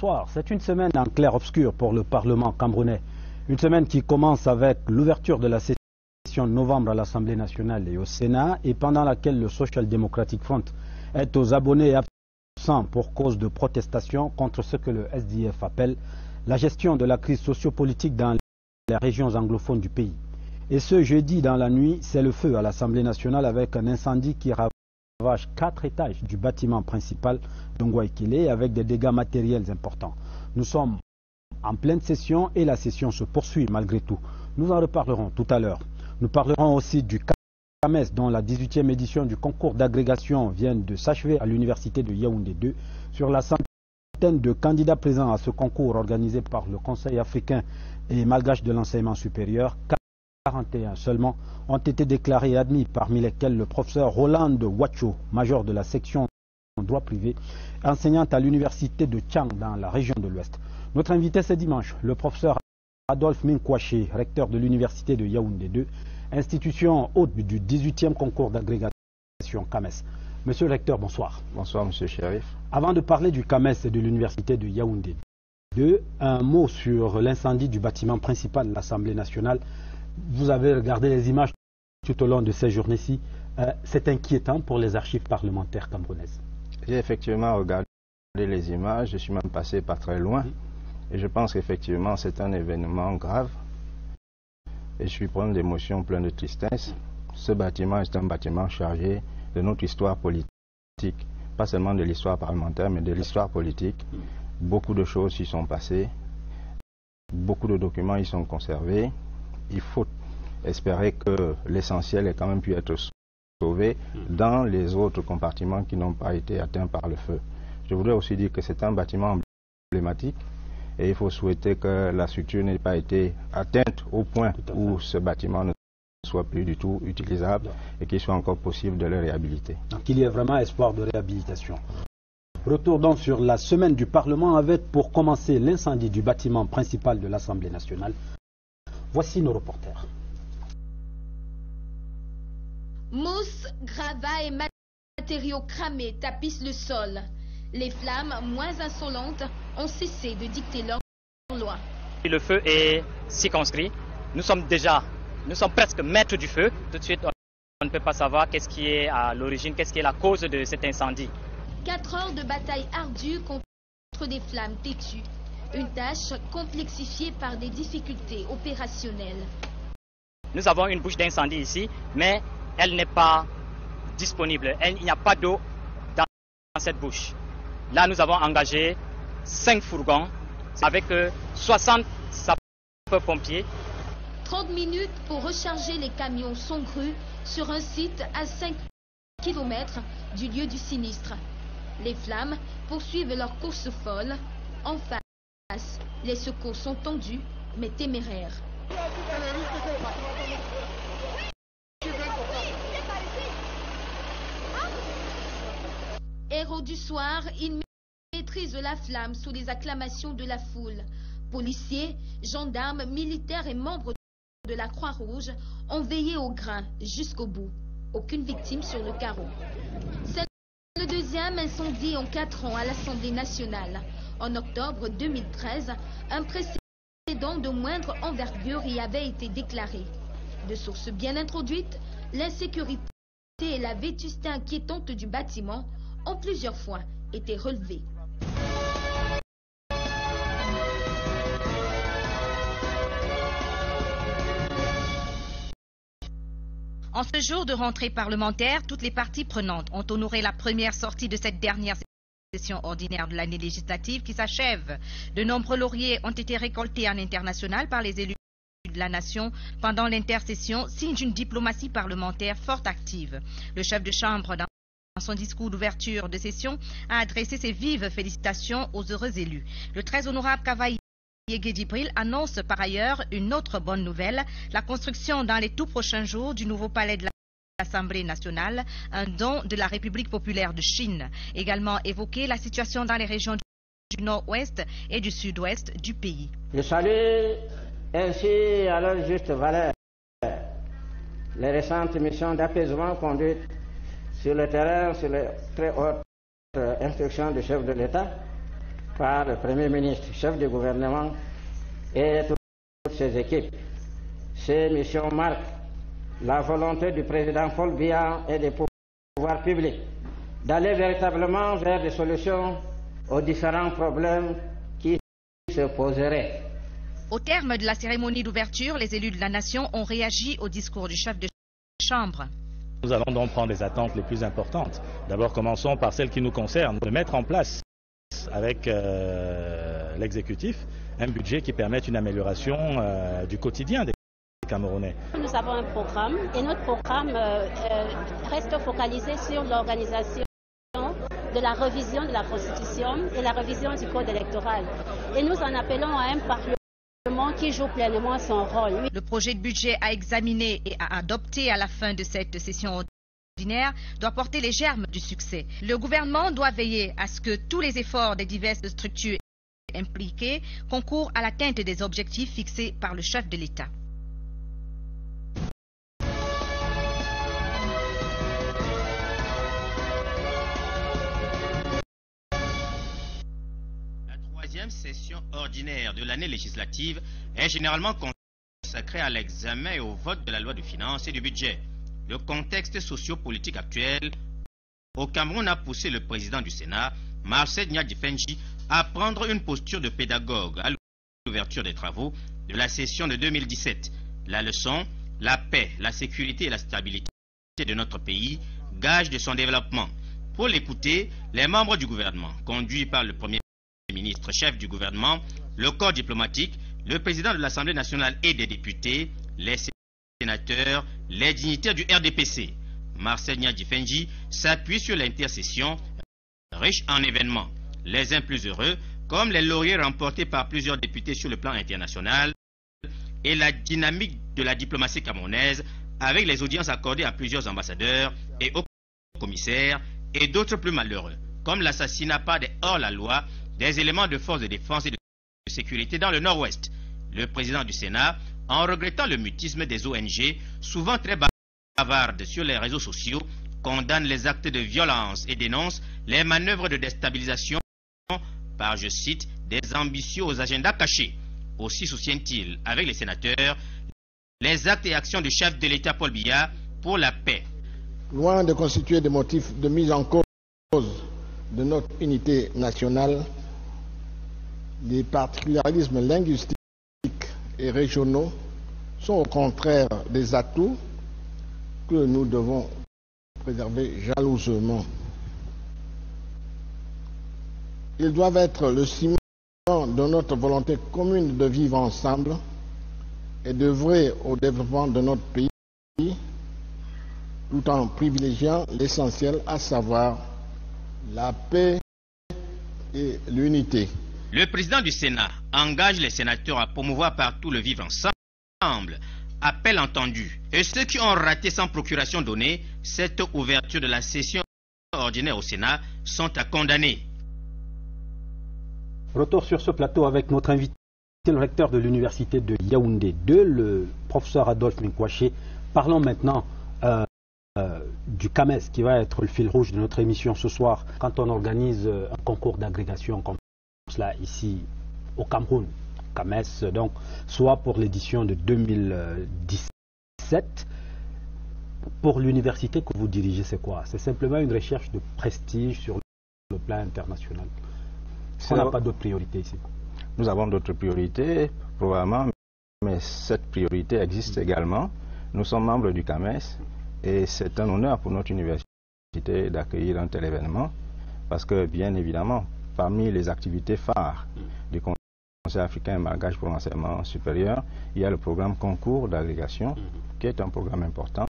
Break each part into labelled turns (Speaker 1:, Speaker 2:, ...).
Speaker 1: bonsoir. C'est une semaine en clair-obscur pour le Parlement camerounais. Une semaine qui commence avec l'ouverture de la session de novembre à l'Assemblée nationale et au Sénat et pendant laquelle le Social Democratic Front est aux abonnés absents pour cause de protestation contre ce que le SDF appelle la gestion de la crise sociopolitique dans les régions anglophones du pays. Et ce jeudi dans la nuit, c'est le feu à l'Assemblée nationale avec un incendie qui ravage 4 étages du bâtiment principal d'Ongwaikile avec des dégâts matériels importants. Nous sommes en pleine session et la session se poursuit malgré tout. Nous en reparlerons tout à l'heure. Nous parlerons aussi du CAMES dont la 18e édition du concours d'agrégation vient de s'achever à l'université de Yaoundé 2. Sur la centaine de candidats présents à ce concours organisé par le Conseil africain et malgache de l'enseignement supérieur, 41 seulement ont été déclarés et admis, parmi lesquels le professeur Roland Wacho, major de la section droit privé, enseignante à l'université de Tchang dans la région de l'Ouest. Notre invité ce dimanche, le professeur Adolphe Minkwaché, recteur de l'université de Yaoundé 2, institution hôte du 18e concours d'agrégation CAMES. Monsieur le recteur, bonsoir.
Speaker 2: Bonsoir, monsieur Chérif.
Speaker 1: Avant de parler du CAMES et de l'université de Yaoundé 2, un mot sur l'incendie du bâtiment principal de l'Assemblée nationale. Vous avez regardé les images tout au long de ces journées-ci. C'est inquiétant pour les archives parlementaires camerounaises.
Speaker 2: J'ai effectivement regardé les images, je suis même passé pas très loin. Et je pense qu'effectivement c'est un événement grave. Et je suis plein d'émotions, plein de tristesse. Ce bâtiment est un bâtiment chargé de notre histoire politique. Pas seulement de l'histoire parlementaire, mais de l'histoire politique. Beaucoup de choses y sont passées. Beaucoup de documents y sont conservés. Il faut espérer que l'essentiel ait quand même pu être sauvé dans les autres compartiments qui n'ont pas été atteints par le feu. Je voudrais aussi dire que c'est un bâtiment emblématique et il faut souhaiter que la structure n'ait pas été atteinte au point où ce bâtiment ne soit plus du tout utilisable et qu'il soit encore possible de le réhabiliter.
Speaker 1: Donc il y a vraiment espoir de réhabilitation. Retour donc sur la semaine du Parlement avec pour commencer l'incendie du bâtiment principal de l'Assemblée nationale. Voici nos reporters.
Speaker 3: Mousse, gravats et matériaux cramés tapissent le sol. Les flammes, moins insolentes, ont cessé de dicter leur loi.
Speaker 4: Le feu est circonscrit. Nous sommes presque maîtres du feu. Tout de suite, on ne peut pas savoir qu'est-ce qui est à l'origine, qu'est-ce qui est la cause de cet incendie.
Speaker 3: 4 heures de bataille ardue contre des flammes têtues. Une tâche complexifiée par des difficultés opérationnelles.
Speaker 4: Nous avons une bouche d'incendie ici, mais elle n'est pas disponible. Il n'y a pas d'eau dans cette bouche. Là, nous avons engagé 5 fourgons avec 60 sapeurs-pompiers.
Speaker 3: 30 minutes pour recharger les camions songrus sur un site à 5 km du lieu du sinistre. Les flammes poursuivent leur course folle. En face, les secours sont tendus, mais téméraires. Héros du soir, ils maîtrisent la flamme sous les acclamations de la foule. Policiers, gendarmes, militaires et membres de la Croix-Rouge ont veillé au grain jusqu'au bout. Aucune victime sur le carreau. C'est le deuxième incendie en 4 ans à l'Assemblée nationale. En octobre 2013, un précédent de moindre envergure y avait été déclaré. De sources bien introduites, l'insécurité et la vétusté inquiétante du bâtiment ont plusieurs fois été relevées.
Speaker 5: En ce jour de rentrée parlementaire, toutes les parties prenantes ont honoré la première sortie de cette dernière session ordinaire de l'année législative qui s'achève. De nombreux lauriers ont été récoltés en international par les élus de la nation pendant l'intersession, signe d'une diplomatie parlementaire fort active. Le chef de chambre, dans son discours d'ouverture de session, a adressé ses vives félicitations aux heureux élus. Le très honorable Cavaillé Guédibril annonce par ailleurs une autre bonne nouvelle, la construction dans les tout prochains jours du nouveau palais de l'Assemblée nationale, un don de la République populaire de Chine. Également évoqué la situation dans les régions du nord-ouest et du sud-ouest du pays.
Speaker 6: Je salue ainsi à leur juste valeur les récentes missions d'apaisement conduites sur le terrain sur les très hautes instructions du chef de l'État, par le Premier ministre, chef du gouvernement et toutes ses équipes. Ces missions marquent la volonté du président Paul Biya et des pouvoirs publics d'aller véritablement vers des solutions aux différents problèmes qui se poseraient.
Speaker 5: Au terme de la cérémonie d'ouverture, les élus de la nation ont réagi au discours du chef de chambre.
Speaker 7: Nous allons donc prendre les attentes les plus importantes. D'abord, commençons par celles qui nous concernent, de mettre en place avec l'exécutif un budget qui permette une amélioration du quotidien des Camerounais.
Speaker 8: Nous avons un programme et notre programme reste focalisé sur l'organisation de la révision de la Constitution et la révision du Code électoral. Et nous en appelons à un Parlement qui joue pleinement son rôle.
Speaker 5: Le projet de budget à examiner et à adopter à la fin de cette session ordinaire doit porter les germes du succès. Le gouvernement doit veiller à ce que tous les efforts des diverses structures impliquées concourent à l'atteinte des objectifs fixés par le chef de l'État.
Speaker 9: La troisième session ordinaire de l'année législative est généralement consacrée à l'examen et au vote de la loi de finances et du budget. Le contexte socio-politique actuel au Cameroun a poussé le président du Sénat, Marcel Nyadji-Fenji, à prendre une posture de pédagogue à l'ouverture des travaux de la session de 2017. La leçon, la paix, la sécurité et la stabilité de notre pays, gage de son développement. Pour l'écouter, les membres du gouvernement, conduits par le Premier ministre, chef du gouvernement, le corps diplomatique, le président de l'Assemblée nationale et des députés, les sénateurs, les dignitaires du RDPC. Marcel Nyadji-Fenji s'appuie sur l'intercession riche en événements, les uns plus heureux, comme les lauriers remportés par plusieurs députés sur le plan international, et la dynamique de la diplomatie camerounaise avec les audiences accordées à plusieurs ambassadeurs et hauts commissaires, et d'autres plus malheureux, comme l'assassinat par des hors-la-loi des éléments de force de défense et de sécurité dans le nord-ouest. Le président du Sénat, en regrettant le mutisme des ONG, souvent très bavardes sur les réseaux sociaux, condamne les actes de violence et dénonce les manœuvres de déstabilisation par, je cite, des ambitieux aux agendas cachés. Aussi soutient-il, avec les sénateurs, les actes et actions du chef de l'État Paul Biya pour la paix.
Speaker 10: Loin de constituer des motifs de mise en cause de notre unité nationale, les particularismes linguistiques et régionaux sont au contraire des atouts que nous devons préserver jalousement. Ils doivent être le ciment de notre volonté commune de vivre ensemble et d'œuvrer au développement de notre pays, tout en privilégiant l'essentiel, à savoir la paix et l'unité.
Speaker 9: Le président du Sénat engage les sénateurs à promouvoir partout le vivre ensemble. Appel entendu. Et ceux qui ont raté sans procuration donnée cette ouverture de la session ordinaire au Sénat sont à condamner.
Speaker 1: Retour sur ce plateau avec notre invité, le recteur de l'université de Yaoundé 2, le professeur Adolphe Minkwaché. Parlons maintenant du CAMES qui va être le fil rouge de notre émission ce soir quand on organise un concours d'agrégation comme cela ici au Cameroun. CAMES, donc, soit pour l'édition de 2017. Pour l'université que vous dirigez, c'est quoi? C'est simplement une recherche de prestige sur le plan international. On n'a pas d'autres priorités ici.
Speaker 2: Nous avons d'autres priorités, probablement, mais cette priorité existe également. Nous sommes membres du CAMES et c'est un honneur pour notre université d'accueillir un tel événement parce que, bien évidemment, parmi les activités phares du Conseil africain malgache pour l'enseignement supérieur, il y a le programme concours d'agrégation qui est un programme important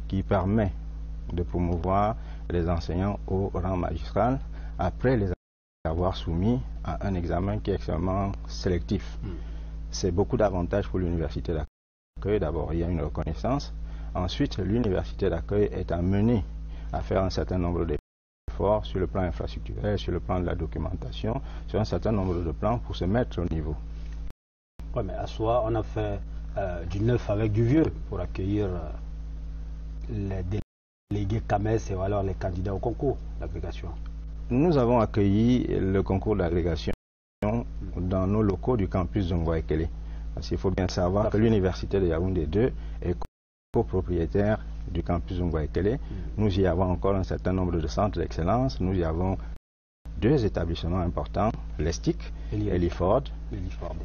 Speaker 2: qui permet de promouvoir les enseignants au rang magistral après les avoir soumis à un examen qui est extrêmement sélectif. C'est beaucoup d'avantages pour l'université d'accueil. D'abord, il y a une reconnaissance. Ensuite, l'université d'accueil est amenée à faire un certain nombre d'efforts sur le plan infrastructurel, sur le plan de la documentation, sur un certain nombre de plans pour se mettre au niveau.
Speaker 1: Oui, mais à soi, on a fait du neuf avec du vieux pour accueillir les délégués CAMES et alors les candidats au concours d'agrégation.
Speaker 2: Nous avons accueilli le concours d'agrégation dans nos locaux du campus de Ngouaekele. Parce qu'il faut bien savoir que l'université de Yaoundé 2 est copropriétaire du campus de Ngouaekele. Nous y avons encore un certain nombre de centres d'excellence. Nous y avons 2 établissements importants, l'ESTIC et l'IFORD,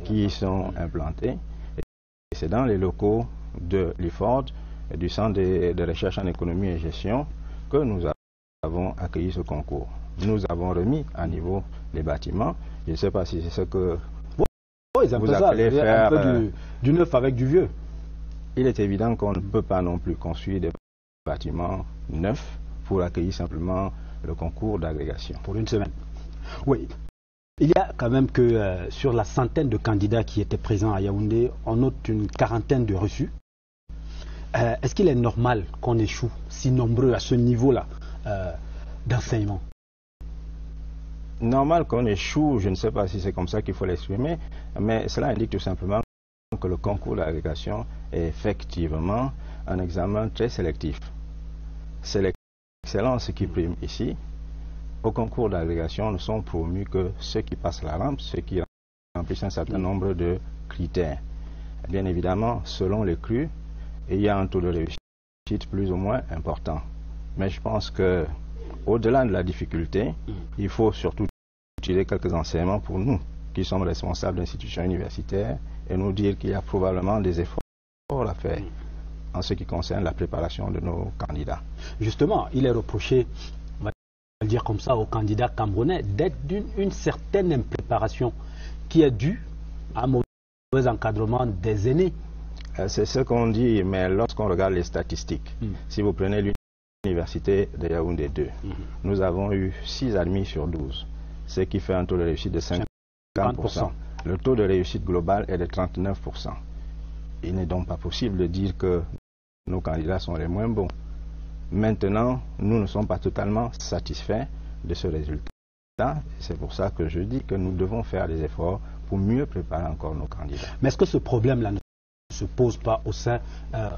Speaker 2: qui y sont implantés. Et c'est dans les locaux de l'IFORD, du Centre de recherche en économie et gestion, que nous avons accueilli ce concours. Nous avons remis à niveau les bâtiments. Je ne sais pas si c'est ce que vous appelez faire
Speaker 1: du neuf avec du vieux.
Speaker 2: Il est évident qu'on ne peut pas non plus construire des bâtiments neufs pour accueillir simplement le concours d'agrégation.
Speaker 1: Pour une semaine. Oui. Il y a quand même que sur la centaine de candidats qui étaient présents à Yaoundé, on note une quarantaine de reçus. Est-ce qu'il est normal qu'on échoue si nombreux à ce niveau-là d'enseignement?
Speaker 2: Normal qu'on échoue, je ne sais pas si c'est comme ça qu'il faut l'exprimer, mais cela indique tout simplement que le concours d'agrégation est effectivement un examen très sélectif. C'est l'excellence qui prime ici. Au concours d'agrégation, ne sont promus que ceux qui passent la rampe, ceux qui remplissent un certain nombre de critères. Bien évidemment, selon les crus, il y a un taux de réussite plus ou moins important. Mais je pense que au-delà de la difficulté, il faut surtout tirer quelques enseignements pour nous, qui sommes responsables d'institutions universitaires, et nous dire qu'il y a probablement des efforts à faire en ce qui concerne la préparation de nos candidats.
Speaker 1: Justement, il est reproché, on va le dire comme ça, aux candidats camerounais d'être d'une certaine impréparation qui est due à un mauvais encadrement des aînés.
Speaker 2: C'est ce qu'on dit, mais lorsqu'on regarde les statistiques, si vous prenez l'université de Yaoundé 2, nous avons eu 6 admis sur 12, ce qui fait un taux de réussite de 50%. Le taux de réussite global est de 39%. Il n'est donc pas possible de dire que nos candidats sont les moins bons. Maintenant, nous ne sommes pas totalement satisfaits de ce résultat. C'est pour ça que je dis que nous devons faire des efforts pour mieux préparer encore nos candidats.
Speaker 1: Mais est-ce que ce problème-là ne se pose pas au sein,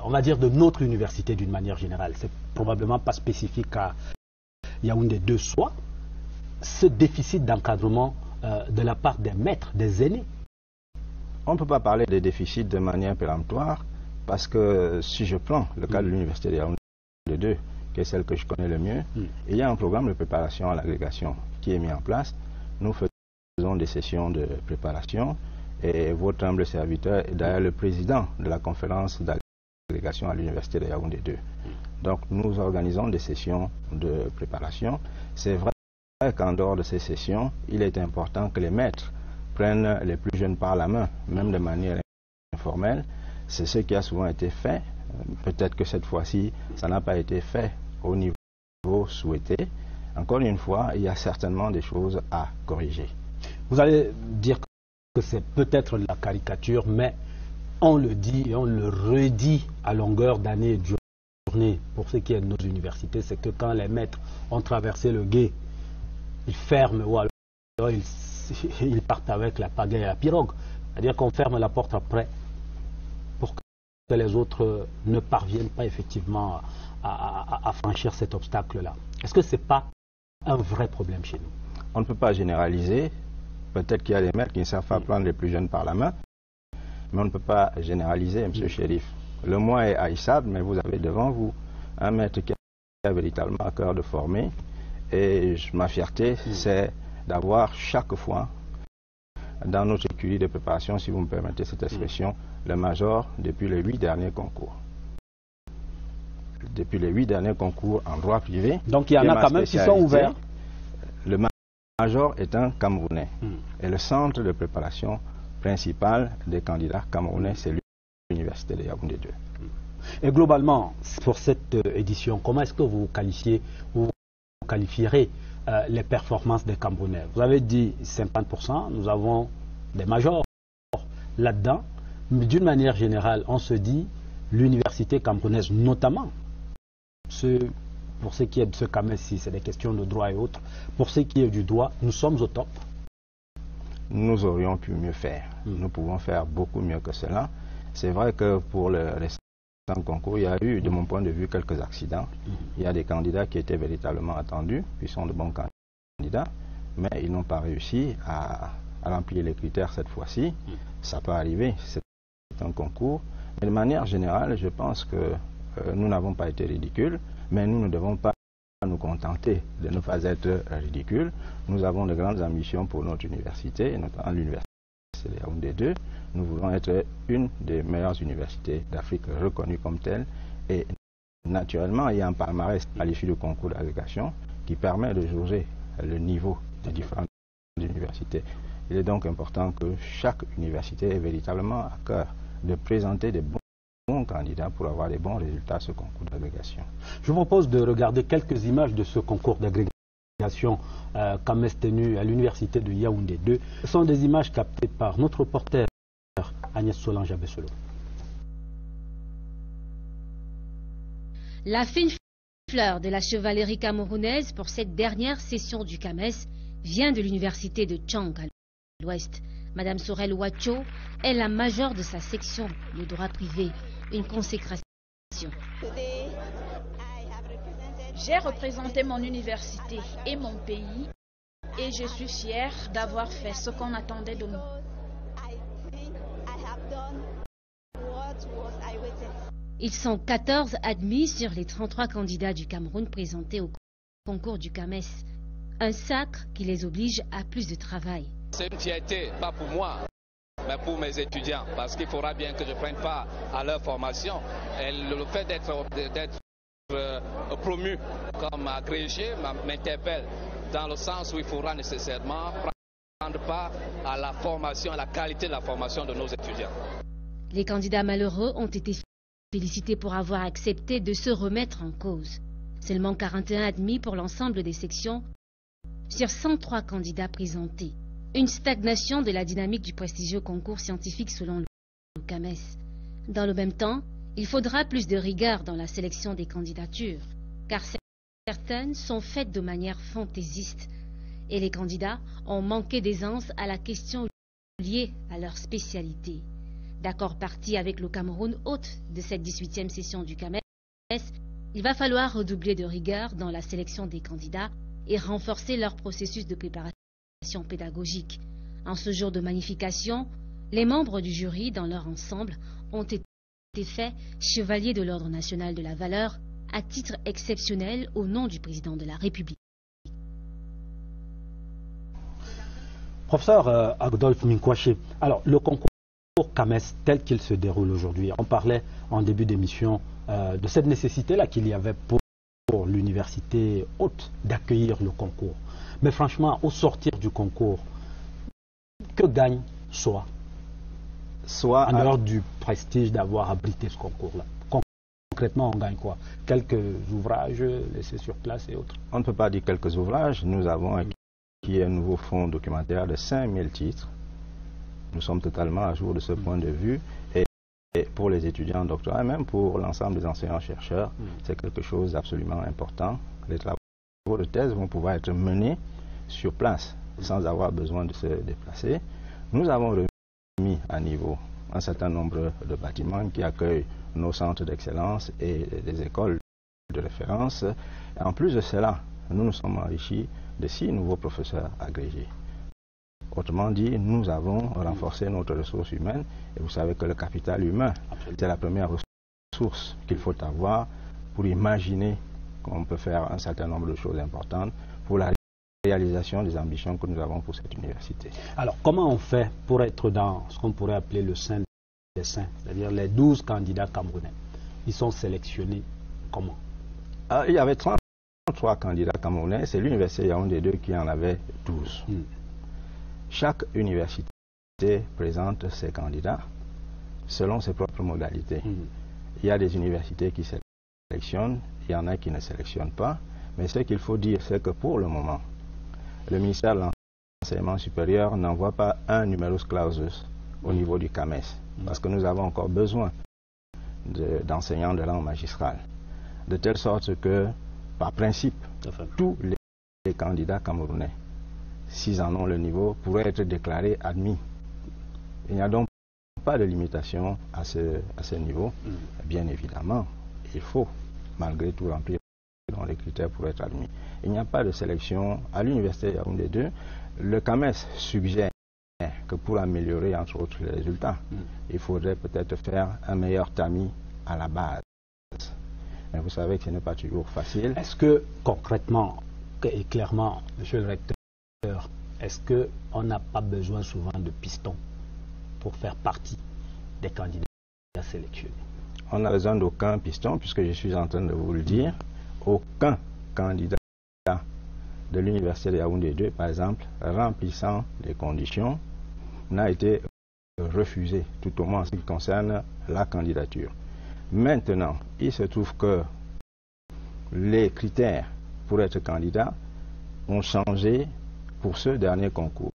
Speaker 1: on va dire, de notre université d'une manière générale? C'est probablement pas spécifique à Yaoundé 2, soit ce déficit d'encadrement de la part des maîtres, des aînés.
Speaker 2: On ne peut pas parler de déficit de manière péremptoire, parce que si je prends le cas de l'université de Yaoundé 2, qui est celle que je connais le mieux, il y a un programme de préparation à l'agrégation qui est mis en place. Nous faisons des sessions de préparation, et votre humble serviteur est d'ailleurs le président de la conférence d'agrégation à l'université de Yaoundé 2. Donc nous organisons des sessions de préparation. C'est vrai qu'en dehors de ces sessions, il est important que les maîtres prennent les plus jeunes par la main, même de manière informelle. C'est ce qui a souvent été fait. Peut-être que cette fois-ci, ça n'a pas été fait au niveau souhaité. Encore une fois, il y a certainement des choses à corriger.
Speaker 1: Vous allez dire que c'est peut-être de la caricature, mais on le dit et on le redit à longueur d'année et de journée pour ce qui est de nos universités, c'est que quand les maîtres ont traversé le gué, ils ferment ou alors ils partent avec la pagaie et la pirogue. C'est-à-dire qu'on ferme la porte après pour que les autres ne parviennent pas effectivement à franchir cet obstacle-là. Est-ce que ce n'est pas un vrai problème chez nous?
Speaker 2: On ne peut pas généraliser. Peut-être qu'il y a des maîtres qui ne savent pas prendre les plus jeunes par la main, mais on ne peut pas généraliser, M. Chérif. Le moi est haïssable, mais vous avez devant vous un maître qui a véritablement à cœur de former. Et ma fierté, c'est d'avoir chaque fois, dans notre écurie de préparation, si vous me permettez cette expression, le major depuis les 8 derniers concours. Depuis les 8 derniers concours en droit privé.
Speaker 1: Donc il y en a quand même qui sont ouverts.
Speaker 2: Le major est un Camerounais. Et le centre de préparation principal des candidats camerounais, c'est l'université de Yaoundé 2.
Speaker 1: Et globalement, pour cette édition, comment est-ce que vous qualifierez les performances des Camerounais? Vous avez dit 50%, nous avons des majors là-dedans, mais d'une manière générale, on se dit l'université camerounaise, notamment, pour ce qui est de ce CAMES-ci, c'est des questions de droit et autres, pour ce qui est du droit, nous sommes au top.
Speaker 2: Nous aurions pu mieux faire. Nous pouvons faire beaucoup mieux que cela. C'est vrai que pour le restant concours, il y a eu, de mon point de vue, quelques accidents. Il y a des candidats qui étaient véritablement attendus, qui sont de bons candidats. candidats, mais ils n'ont pas réussi à remplir les critères cette fois-ci. Ça peut arriver, c'est un concours. Mais de manière générale, je pense que nous n'avons pas été ridicules, mais nous ne devons pas nous contenter de ne pas être ridicules. Nous avons de grandes ambitions pour notre université, et notamment l'université de Yaoundé 2. Nous voulons être une des meilleures universités d'Afrique reconnues comme telle. Et naturellement, il y a un palmarès à l'issue du concours d'agrégation qui permet de jauger le niveau des différentes universités. Il est donc important que chaque université ait véritablement à cœur de présenter des bons candidats pour avoir des bons résultats à ce concours d'agrégation.
Speaker 1: Je vous propose de regarder quelques images de ce concours d'agrégation CAMES tenu à l'université de Yaoundé 2. Ce sont des images captées par notre reporter Agnès Solange Abessolo.
Speaker 3: La fine fleur de la chevalerie camerounaise pour cette dernière session du CAMES vient de l'université de Tchang à l'ouest. Madame Sorel Ouacho est la majeure de sa section, le droit privé, une consécration.
Speaker 11: J'ai représenté mon université et mon pays et je suis fière d'avoir fait ce qu'on attendait de nous.
Speaker 3: Ils sont 14 admis sur les 33 candidats du Cameroun présentés au concours du CAMES. Un sacre qui les oblige à plus de travail.
Speaker 12: C'est une fierté, pas pour moi, mais pour mes étudiants, parce qu'il faudra bien que je prenne part à leur formation. Et le fait d'être promu comme agrégé m'interpelle, dans le sens où il faudra nécessairement prendre part à la formation, à la qualité de la formation de nos étudiants.
Speaker 3: Les candidats malheureux ont été félicités pour avoir accepté de se remettre en cause. Seulement 41 admis pour l'ensemble des sections sur 103 candidats présentés. Une stagnation de la dynamique du prestigieux concours scientifique selon le CAMES. Dans le même temps, il faudra plus de rigueur dans la sélection des candidatures, car certaines sont faites de manière fantaisiste et les candidats ont manqué d'aisance à la question liée à leur spécialité. D'accord parti avec le Cameroun, hôte de cette 18e session du CAMES, il va falloir redoubler de rigueur dans la sélection des candidats et renforcer leur processus de préparation pédagogique. En ce jour de magnification, les membres du jury dans leur ensemble ont été faits chevaliers de l'Ordre national de la valeur à titre exceptionnel au nom du président de la République.
Speaker 1: Professeur Adolphe Minkwaché, alors le concours CAMES tel qu'il se déroule aujourd'hui, on parlait en début d'émission de cette nécessité-là qu'il y avait pour l'université haute d'accueillir le concours. Mais franchement, au sortir du concours, que gagne soit en dehors du prestige d'avoir abrité ce concours-là? Concrètement, on gagne quoi? Quelques ouvrages laissés sur place et autres?
Speaker 2: On ne peut pas dire quelques ouvrages. Nous avons acquis un nouveau fonds documentaire de 5000 titres. Nous sommes totalement à jour de ce point de vue. Et pour les étudiants en doctorat, et même pour l'ensemble des enseignants-chercheurs, c'est quelque chose d'absolument important. Les travaux de thèse vont pouvoir être menés sur place, sans avoir besoin de se déplacer. Nous avons remis à niveau un certain nombre de bâtiments qui accueillent nos centres d'excellence et des écoles de référence. Et en plus de cela, nous nous sommes enrichis de 6 nouveaux professeurs agrégés. Autrement dit, nous avons renforcé notre ressource humaine et vous savez que le capital humain, c'est la première ressource qu'il faut avoir pour imaginer qu'on peut faire un certain nombre de choses importantes pour la réalisation des ambitions que nous avons pour cette université.
Speaker 1: Alors, comment on fait pour être dans ce qu'on pourrait appeler le sein des saints, c'est-à-dire les 12 candidats camerounais? Ils sont sélectionnés comment?
Speaker 2: Il y avait 33 candidats camerounais, c'est l'université Yaoundé 2 qui en avait 12. Chaque université présente ses candidats selon ses propres modalités. Il y a des universités qui sélectionnent, il y en a qui ne sélectionnent pas, mais ce qu'il faut dire, c'est que pour le moment, le ministère de l'Enseignement supérieur n'envoie pas un numerus clausus au niveau du CAMES, parce que nous avons encore besoin d'enseignants de rang magistral, de telle sorte que, par principe, tous les candidats camerounais, s'ils en ont le niveau, pourraient être déclarés admis. Il n'y a donc pas de limitation à ce niveau. Bien évidemment, il faut, malgré tout, remplir dans les critères pour être admis. Il n'y a pas de sélection à l'université Yaoundé 2. Le CAMES suggère que pour améliorer entre autres les résultats, il faudrait peut-être faire un meilleur tamis à la base. Mais vous savez que ce n'est pas toujours facile.
Speaker 1: Est-ce que concrètement et clairement, monsieur le recteur, est-ce qu'on n'a pas besoin souvent de pistons pour faire partie des candidats sélectionnés?
Speaker 2: On n'a besoin d'aucun piston, puisque je suis en train de vous le dire. Aucun candidat de l'université de Yaoundé 2, par exemple, remplissant les conditions, n'a été refusé, tout au moins en ce qui concerne la candidature. Maintenant, il se trouve que les critères pour être candidat ont changé pour ce dernier concours.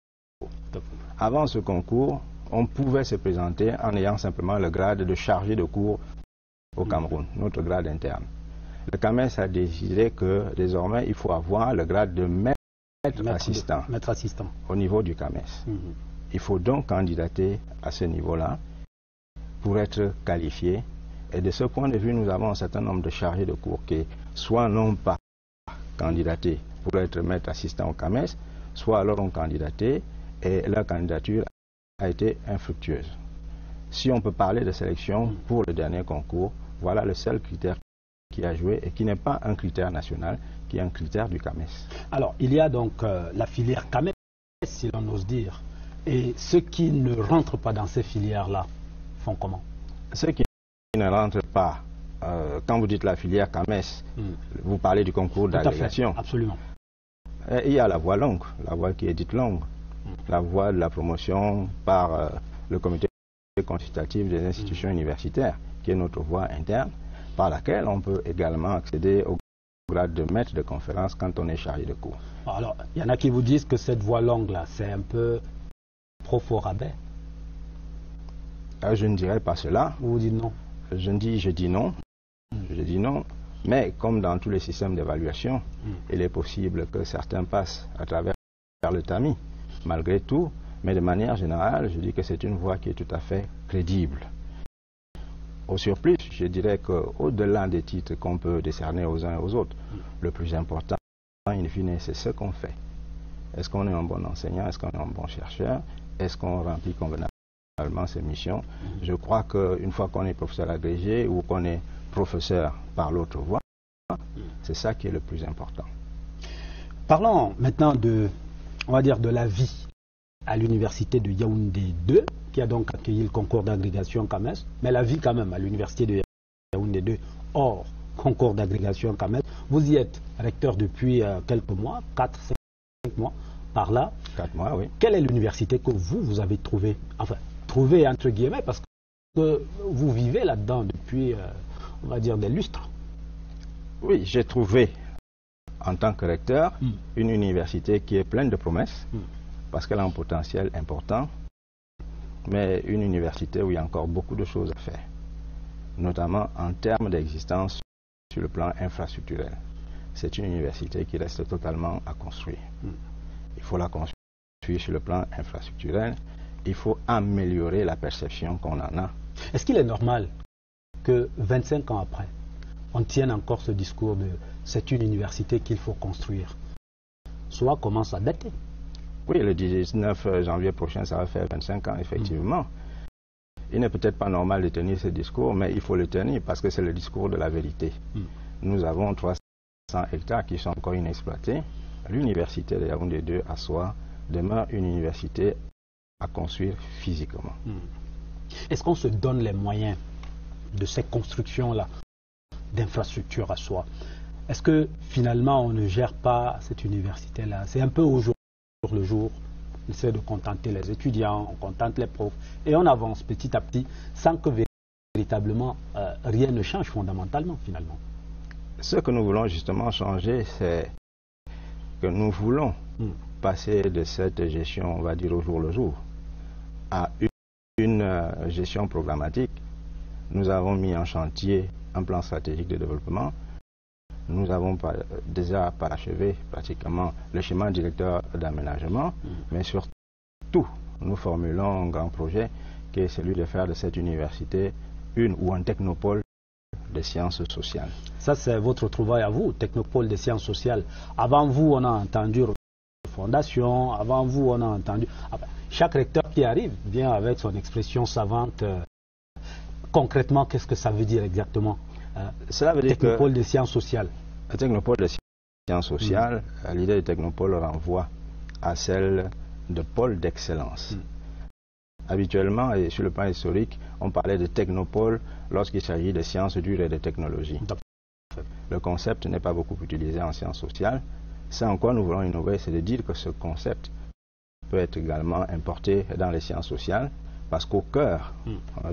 Speaker 2: Avant ce concours, on pouvait se présenter en ayant simplement le grade de chargé de cours au Cameroun, notre grade interne. Le CAMES a décidé que désormais il faut avoir le grade de maître assistant au niveau du CAMES. Il faut donc candidater à ce niveau-là pour être qualifié. Et de ce point de vue, nous avons un certain nombre de chargés de cours qui soit n'ont pas candidaté pour être maître assistant au CAMES, soit alors ont candidaté et leur candidature a été infructueuse. Si on peut parler de sélection pour le dernier concours, voilà le seul critère qui a joué et qui n'est pas un critère national, qui est un critère du CAMES.
Speaker 1: Alors, il y a donc la filière CAMES, si l'on ose dire, et ceux qui ne rentrent pas dans ces filières-là font comment?
Speaker 2: Ceux qui ne rentrent pas, quand vous dites la filière CAMES, vous parlez du concours d'agrégation.
Speaker 1: Absolument.
Speaker 2: Et il y a la voie longue, la voie qui est dite longue, la voie de la promotion par le comité consultatif des institutions universitaires, qui est notre voie interne, par laquelle on peut également accéder au grade de maître de conférence quand on est chargé de cours.
Speaker 1: Alors, il y en a qui vous disent que cette voie longue-là, c'est un peu trop fort rabais.
Speaker 2: Je ne dirais pas cela.
Speaker 1: Vous dites non?
Speaker 2: Je dis non. Je dis non. Mais comme dans tous les systèmes d'évaluation, il est possible que certains passent à travers le tamis, malgré tout. Mais de manière générale, je dis que c'est une voie qui est tout à fait crédible. Au surplus, je dirais qu'au-delà des titres qu'on peut décerner aux uns et aux autres, le plus important, in fine, c'est ce qu'on fait. Est-ce qu'on est un bon enseignant? Est-ce qu'on est un bon chercheur? Est-ce qu'on remplit convenablement ses missions? Je crois qu'une fois qu'on est professeur agrégé ou qu'on est professeur par l'autre voie, c'est ça qui est le plus important.
Speaker 1: Parlons maintenant de, on va dire, de la vie à l'université de Yaoundé 2, qui a donc accueilli le concours d'agrégation CAMES, mais la vie quand même à l'université de Yaoundé 2, hors concours d'agrégation CAMES. Vous y êtes recteur depuis quelques mois, 4, 5 mois, par là.
Speaker 2: 4 mois, oui.
Speaker 1: Quelle est l'université que vous avez trouvée, enfin, trouvée entre guillemets, parce que vous vivez là-dedans depuis, on va dire, des lustres?
Speaker 2: Oui, j'ai trouvé, en tant que recteur, une université qui est pleine de promesses, parce qu'elle a un potentiel important, mais une université où il y a encore beaucoup de choses à faire, notamment en termes d'existence sur le plan infrastructurel. C'est une université qui reste totalement à construire. Il faut la construire sur le plan infrastructurel, il faut améliorer la perception qu'on en a.
Speaker 1: Est-ce qu'il est normal que 25 ans après, on tienne encore ce discours de c'est une université qu'il faut construire? Cela commence à dater.
Speaker 2: Oui, le 19 janvier prochain, ça va faire 25 ans, effectivement. Il n'est peut-être pas normal de tenir ce discours, mais il faut le tenir parce que c'est le discours de la vérité. Nous avons 300 hectares qui sont encore inexploités. L'université de Yaoundé 2 à soi demeure une université à construire physiquement.
Speaker 1: Est-ce qu'on se donne les moyens de ces constructions-là, d'infrastructures à soi? Est-ce que finalement on ne gère pas cette université-là? C'est un peu au jour le jour, on essaie de contenter les étudiants, on contente les profs et on avance petit à petit sans que véritablement rien ne change fondamentalement finalement.
Speaker 2: Ce que nous voulons justement changer, c'est que nous voulons passer de cette gestion, on va dire au jour le jour, à une gestion programmatique. Nous avons mis en chantier un plan stratégique de développement. Nous avons déjà parachevé pratiquement le schéma directeur d'aménagement, mais surtout, nous formulons un grand projet qui est celui de faire de cette université une ou un technopôle de sciences sociales.
Speaker 1: Ça, c'est votre trouvaille à vous, Technopole des sciences sociales. Avant vous, on a entendu fondation, avant vous, on a entendu... Chaque recteur qui arrive vient avec son expression savante. Concrètement, qu'est-ce que ça veut dire exactement?
Speaker 2: Cela veut dire
Speaker 1: Technopole des sciences sociales.
Speaker 2: Le Technopole des sciences sociales, l'idée de Technopole renvoie à celle de pôle d'excellence. Habituellement, et sur le plan historique, on parlait de technopole lorsqu'il s'agit de sciences dures et de technologies. Le concept n'est pas beaucoup utilisé en sciences sociales. C'est en quoi nous voulons innover, c'est de dire que ce concept peut être également importé dans les sciences sociales, parce qu'au cœur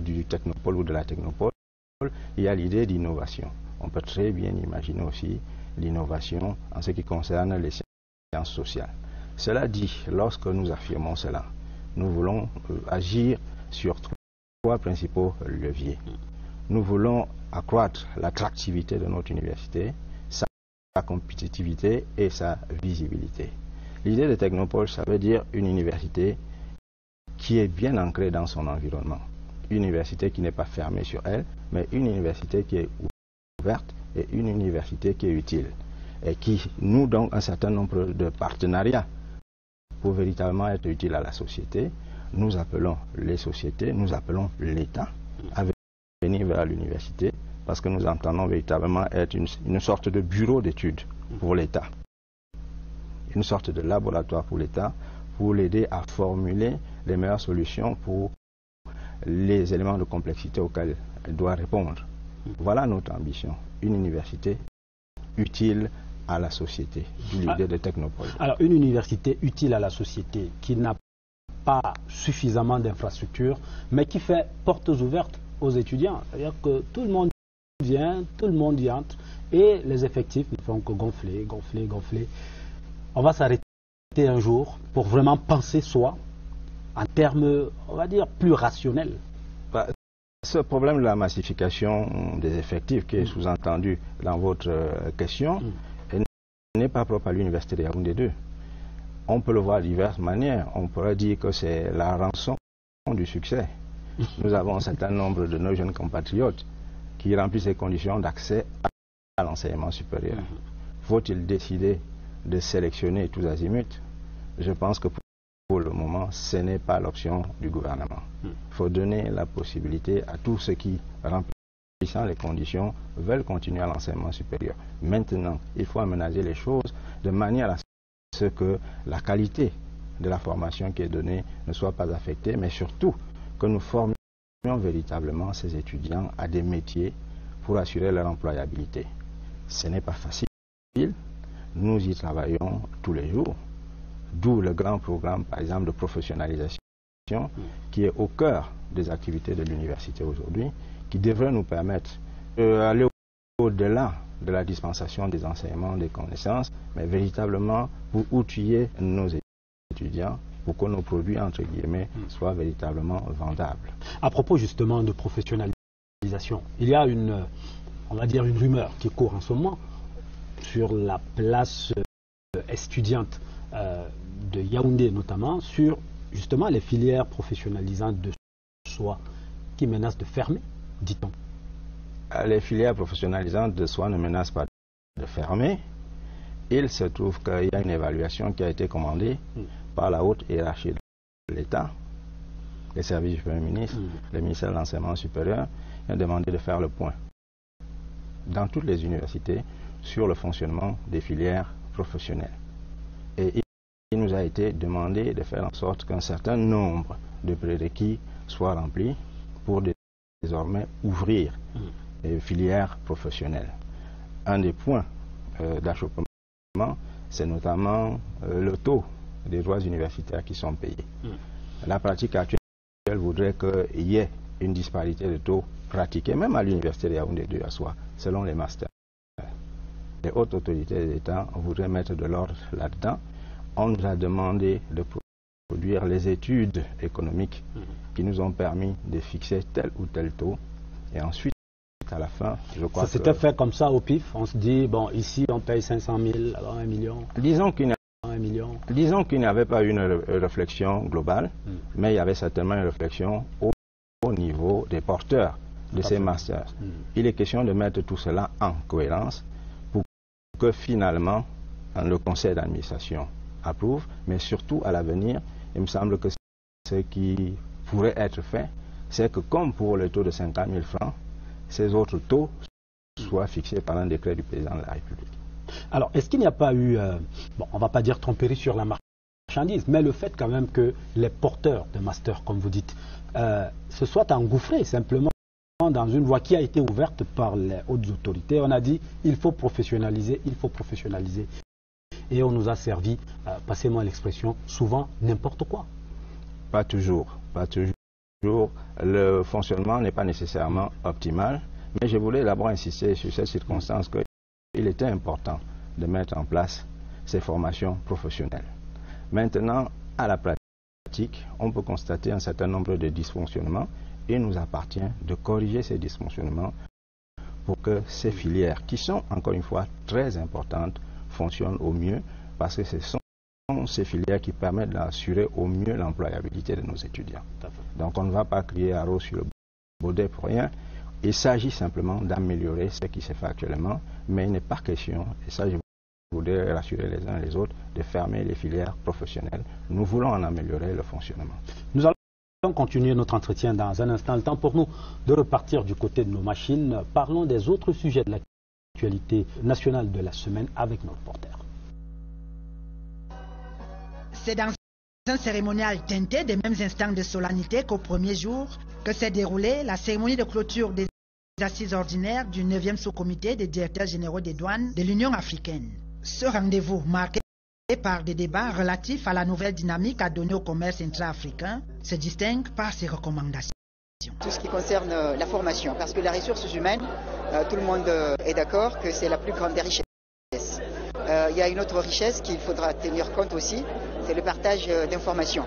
Speaker 2: du technopole ou de la technopole, il y a l'idée d'innovation. On peut très bien imaginer aussi l'innovation en ce qui concerne les sciences sociales. Cela dit, lorsque nous affirmons cela, nous voulons agir sur trois principaux leviers. Nous voulons accroître l'attractivité de notre université, sa compétitivité et sa visibilité. L'idée de Technopole, ça veut dire une université qui est bien ancrée dans son environnement. Une université qui n'est pas fermée sur elle, mais une université qui est ouverte et une université qui est utile et qui nous donne un certain nombre de partenariats pour véritablement être utile à la société. Nous appelons les sociétés, nous appelons l'État à venir vers l'université parce que nous entendons véritablement être une sorte de bureau d'études pour l'État, une sorte de laboratoire pour l'État pour l'aider à formuler les meilleures solutions pour les éléments de complexité auxquels elle doit répondre. Voilà notre ambition, une université utile à la société, l'idée de Technopole.
Speaker 1: Alors, une université utile à la société qui n'a pas suffisamment d'infrastructures, mais qui fait portes ouvertes aux étudiants. C'est-à-dire que tout le monde vient, tout le monde y entre, et les effectifs ne font que gonfler, gonfler, gonfler. On va s'arrêter un jour pour vraiment penser soi en termes, on va dire, plus rationnels.
Speaker 2: Ce problème de la massification des effectifs qui est sous-entendu dans votre question n'est pas propre à l'université de Yaoundé 2. On peut le voir de diverses manières. On pourrait dire que c'est la rançon du succès. Nous avons un certain nombre de nos jeunes compatriotes qui remplissent les conditions d'accès à l'enseignement supérieur. Faut-il décider de sélectionner tous azimuts? Je pense que pour le moment, ce n'est pas l'option du gouvernement. Il faut donner la possibilité à tous ceux qui, remplissant les conditions, veulent continuer à l'enseignement supérieur. Maintenant, il faut aménager les choses de manière à ce que la qualité de la formation qui est donnée ne soit pas affectée, mais surtout que nous formions véritablement ces étudiants à des métiers pour assurer leur employabilité. Ce n'est pas facile. Nous y travaillons tous les jours. D'où le grand programme, par exemple, de professionnalisation qui est au cœur des activités de l'université aujourd'hui, qui devrait nous permettre d'aller au-delà de la dispensation des enseignements, des connaissances, mais véritablement pour outiller nos étudiants pour que nos produits, entre guillemets, soient véritablement vendables.
Speaker 1: À propos justement de professionnalisation, il y a on va dire une rumeur qui court en ce moment sur la place étudiante de Yaoundé notamment, sur justement les filières professionnalisantes de soie qui menacent de fermer, dit-on.
Speaker 2: Les filières professionnalisantes de soie ne menacent pas de fermer. Il se trouve qu'il y a une évaluation qui a été commandée par la haute hiérarchie de l'État, les services du Premier ministre, le ministère de l'Enseignement supérieur, qui a demandé de faire le point dans toutes les universités sur le fonctionnement des filières professionnelles. Et il nous a été demandé de faire en sorte qu'un certain nombre de prérequis soient remplis pour désormais ouvrir les filières professionnelles. Un des points d'achoppement, c'est notamment le taux des droits universitaires qui sont payés. La pratique actuelle voudrait qu'il y ait une disparité de taux pratiquée, même à l'université de Yaoundé 2 à soi, selon les masters. Les hautes autorités de l'État voudraient mettre de l'ordre là-dedans. On nous a demandé de produire les études économiques qui nous ont permis de fixer tel ou tel taux. Et ensuite, à la fin, je crois
Speaker 1: que... Ça s'était fait comme ça au pif. On se dit, bon, ici on paye 500 000, alors 1 million.
Speaker 2: Disons qu'il n'y avait pas une réflexion globale, mais il y avait certainement une réflexion au niveau des porteurs de ces masters. Il est question de mettre tout cela en cohérence pour que finalement le conseil d'administration approuve, mais surtout à l'avenir, il me semble que ce qui pourrait être fait, c'est que comme pour le taux de 50 000 francs, ces autres taux soient fixés par un décret du président de la République.
Speaker 1: Alors, est-ce qu'il n'y a pas eu, bon, on ne va pas dire tromperie sur la marchandise, mais le fait quand même que les porteurs de master, comme vous dites, se soient engouffrés simplement dans une voie qui a été ouverte par les hautes autorités. On a dit, il faut professionnaliser, il faut professionnaliser. Et on nous a servi, passez-moi l'expression, souvent n'importe quoi.
Speaker 2: Pas toujours, pas toujours. Le fonctionnement n'est pas nécessairement optimal, mais je voulais d'abord insister sur cette circonstance qu'il était important de mettre en place ces formations professionnelles. Maintenant, à la pratique, on peut constater un certain nombre de dysfonctionnements et il nous appartient de corriger ces dysfonctionnements pour que ces filières, qui sont encore une fois très importantes, fonctionnent au mieux, parce que ce sont ces filières qui permettent d'assurer au mieux l'employabilité de nos étudiants. Donc on ne va pas crier à rose sur le baudet pour rien. Il s'agit simplement d'améliorer ce qui se fait actuellement, mais il n'est pas question, et ça je voudrais rassurer les uns et les autres, de fermer les filières professionnelles. Nous voulons en améliorer le fonctionnement.
Speaker 1: Nous allons continuer notre entretien dans un instant. Le temps pour nous de repartir du côté de nos machines. Parlons des autres sujets de l'actualité nationale de la semaine avec nos reporters.
Speaker 13: C'est dans un cérémonial teinté des mêmes instants de solennité qu'au premier jour que s'est déroulée la cérémonie de clôture des assises ordinaires du 9e sous-comité des directeurs généraux des douanes de l'Union africaine. Ce rendez-vous, marqué par des débats relatifs à la nouvelle dynamique à donner au commerce intra-africain, se distingue par ses recommandations.
Speaker 14: Tout ce qui concerne la formation, parce que les ressources humaines, tout le monde est d'accord que c'est la plus grande des richesses. Il y a une autre richesse qu'il faudra tenir compte aussi, c'est le partage d'informations.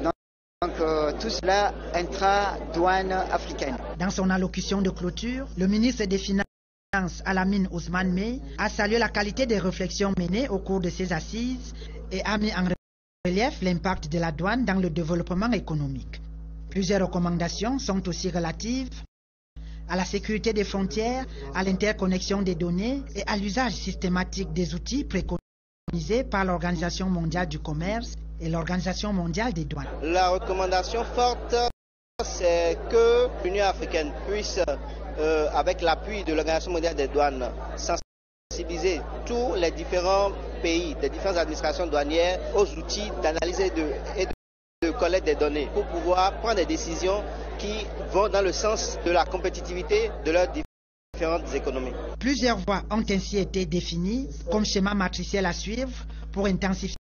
Speaker 14: Donc tout cela intra-douane africaine.
Speaker 13: Dans son allocution de clôture, le ministre des Finances, Alamine Ousmane Mey, a salué la qualité des réflexions menées au cours de ces assises et a mis en relief l'impact de la douane dans le développement économique. Plusieurs recommandations sont aussi relatives à la sécurité des frontières, à l'interconnexion des données et à l'usage systématique des outils préconisés par l'Organisation mondiale du commerce et l'Organisation mondiale des douanes.
Speaker 15: La recommandation forte, c'est que l'Union africaine puisse, avec l'appui de l'Organisation mondiale des douanes, sensibiliser tous les différents pays, les différentes administrations douanières aux outils d'analyse et de collecte des données pour pouvoir prendre des décisions qui vont dans le sens de la compétitivité de leurs différentes économies.
Speaker 13: Plusieurs voies ont ainsi été définies comme schéma matriciel à suivre pour intensifier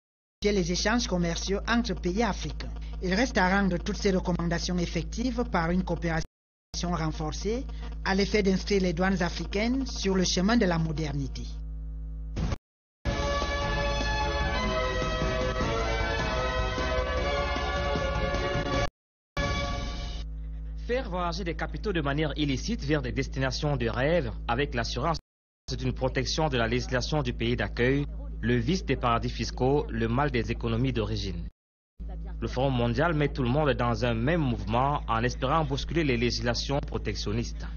Speaker 13: les échanges commerciaux entre pays africains. Il reste à rendre toutes ces recommandations effectives par une coopération renforcée à l'effet d'inscrire les douanes africaines sur le chemin de la modernité.
Speaker 16: Faire voyager des capitaux de manière illicite vers des destinations de rêve avec l'assurance d'une protection de la législation du pays d'accueil, le vice des paradis fiscaux, le mal des économies d'origine. Le Forum mondial met tout le monde dans un même mouvement en espérant bousculer les législations protectionnistes.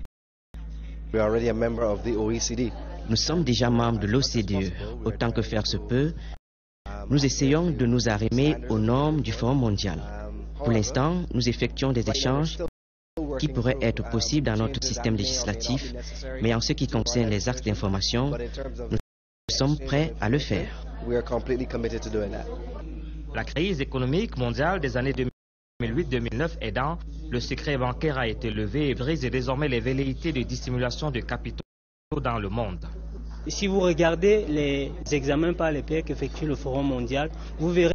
Speaker 17: Nous sommes déjà membres de l'OCDE. Autant que faire se peut, nous essayons de nous arrimer aux normes du Forum mondial. Pour l'instant, nous effectuons des échanges qui pourraient être possibles dans notre système législatif, mais en ce qui concerne les axes d'information, nous sommes prêts à le faire.
Speaker 16: La crise économique mondiale des années 2008-2009 aidant, le secret bancaire a été levé et brise désormais les velléités de dissimulation de capitaux dans le monde.
Speaker 18: Si vous regardez les examens par les pairs qu'effectue le Forum mondial, vous verrez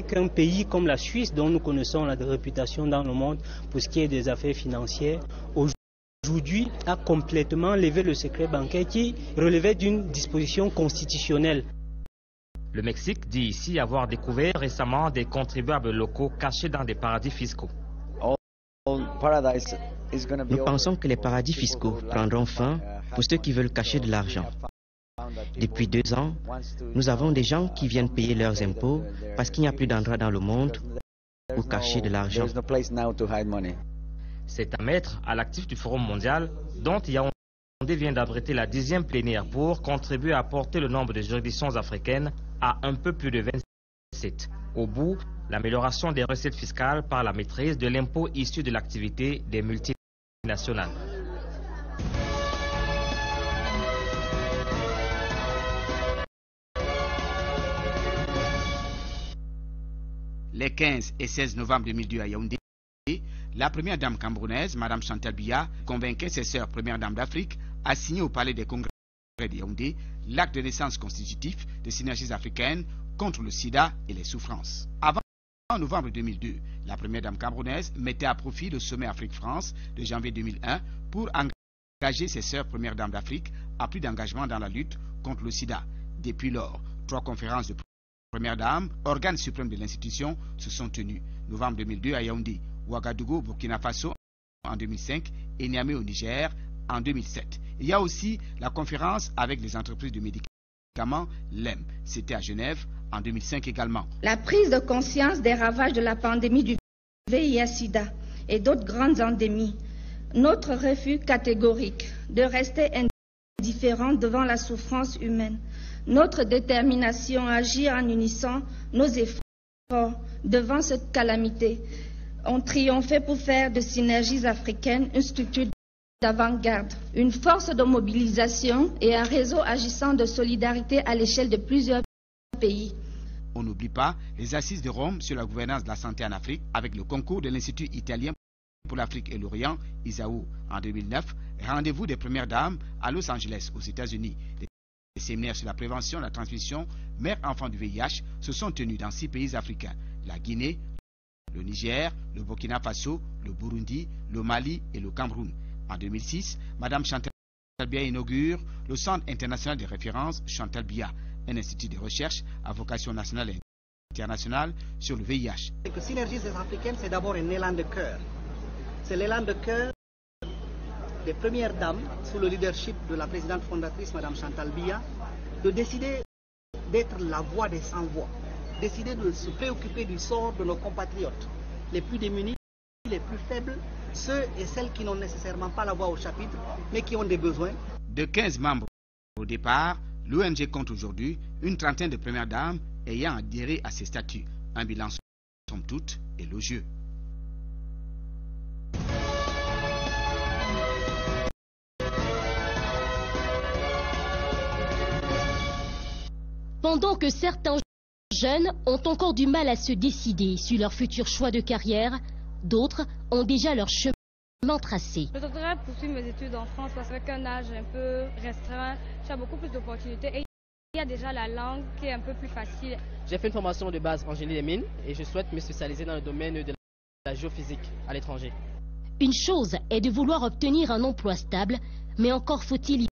Speaker 18: qu'un pays comme la Suisse, dont nous connaissons la réputation dans le monde pour ce qui est des affaires financières, aujourd'hui a complètement levé le secret bancaire qui relevait d'une disposition constitutionnelle.
Speaker 16: Le Mexique dit ici avoir découvert récemment des contribuables locaux cachés dans des paradis fiscaux.
Speaker 17: Nous pensons que les paradis fiscaux prendront fin pour ceux qui veulent cacher de l'argent. Depuis 2 ans, nous avons des gens qui viennent payer leurs impôts parce qu'il n'y a plus d'endroit dans le monde pour cacher de l'argent.
Speaker 16: C'est à mettre à l'actif du Forum mondial, dont Yaoundé vient d'abriter la 10e plénière pour contribuer à porter le nombre de juridictions africaines à un peu plus de 27. Au bout, l'amélioration des recettes fiscales par la maîtrise de l'impôt issu de l'activité des multinationales.
Speaker 19: Les 15 et 16 novembre 2002 à Yaoundé, la première dame camerounaise, Mme Chantal Biya, convainquait ses sœurs premières dames d'Afrique à signer au Palais des Congrès de Yaoundé l'acte de naissance constitutif des synergies africaines contre le sida et les souffrances. Avant novembre 2002, la première dame camerounaise mettait à profit le sommet Afrique-France de janvier 2001 pour engager ses sœurs premières dames d'Afrique à plus d'engagement dans la lutte contre le sida. Depuis lors, 3 conférences de premières dames, organes suprêmes de l'institution, se sont tenues. Novembre 2002 à Yaoundé, Ouagadougou au Burkina Faso en 2005 et Niamey au Niger en 2007. Il y a aussi la conférence avec les entreprises de médicaments, l'EM. C'était à Genève en 2005 également.
Speaker 20: La prise de conscience des ravages de la pandémie du VIH-Sida et d'autres grandes endémies. Notre refus catégorique de rester indifférent devant la souffrance humaine. Notre détermination à agir en unissant nos efforts devant cette calamité ont triomphé pour faire de Synergies africaines une structure d'avant-garde, une force de mobilisation et un réseau agissant de solidarité à l'échelle de plusieurs pays.
Speaker 19: On n'oublie pas les assises de Rome sur la gouvernance de la santé en Afrique avec le concours de l'Institut italien pour l'Afrique et l'Orient, ISAO, en 2009, rendez-vous des premières dames à Los Angeles, aux États-Unis. Les séminaires sur la prévention de la transmission mère-enfant du VIH se sont tenus dans 6 pays africains, la Guinée, le Niger, le Burkina Faso, le Burundi, le Mali et le Cameroun. En 2006, Mme Chantal Biya inaugure le Centre international de référence Chantal Biya, un institut de recherche à vocation nationale et internationale sur le VIH.
Speaker 21: Synergies africaines, c'est d'abord un élan de cœur. C'est l'élan de cœur des premières dames, sous le leadership de la présidente fondatrice, Mme Chantal Biya, de décider d'être la voix des sans-voix, décider de se préoccuper du sort de nos compatriotes, les plus démunis, les plus faibles, ceux et celles qui n'ont nécessairement pas la voix au chapitre, mais qui ont des besoins.
Speaker 19: De 15 membres au départ, l'ONG compte aujourd'hui une trentaine de premières dames ayant adhéré à ces statuts. Un bilan somme toute élogieux.
Speaker 22: Pendant que certains jeunes ont encore du mal à se décider sur leur futur choix de carrière, d'autres ont déjà leur chemin tracé.
Speaker 23: Je voudrais poursuivre mes études en France parce qu'avec un âge un peu restreint, j'ai beaucoup plus d'opportunités et il y a déjà la langue qui est un peu plus facile.
Speaker 24: J'ai fait une formation de base en génie des mines et je souhaite me spécialiser dans le domaine de la géophysique à l'étranger.
Speaker 22: Une chose est de vouloir obtenir un emploi stable, mais encore faut-il y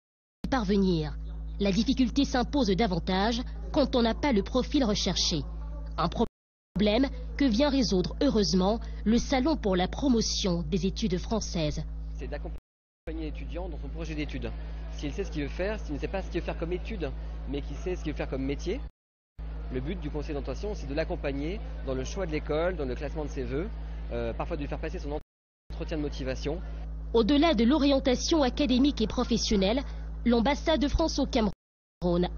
Speaker 22: parvenir. La difficulté s'impose davantage quand on n'a pas le profil recherché. Un problème que vient résoudre heureusement le Salon pour la promotion des études françaises.
Speaker 25: C'est d'accompagner l'étudiant dans son projet d'études. S'il sait ce qu'il veut faire, s'il ne sait pas ce qu'il veut faire comme étude, mais qu'il sait ce qu'il veut faire comme métier, le but du conseil d'orientation, c'est de l'accompagner dans le choix de l'école, dans le classement de ses vœux, parfois de lui faire passer son entretien de motivation.
Speaker 22: Au-delà de l'orientation académique et professionnelle, l'ambassade de France au Cameroun,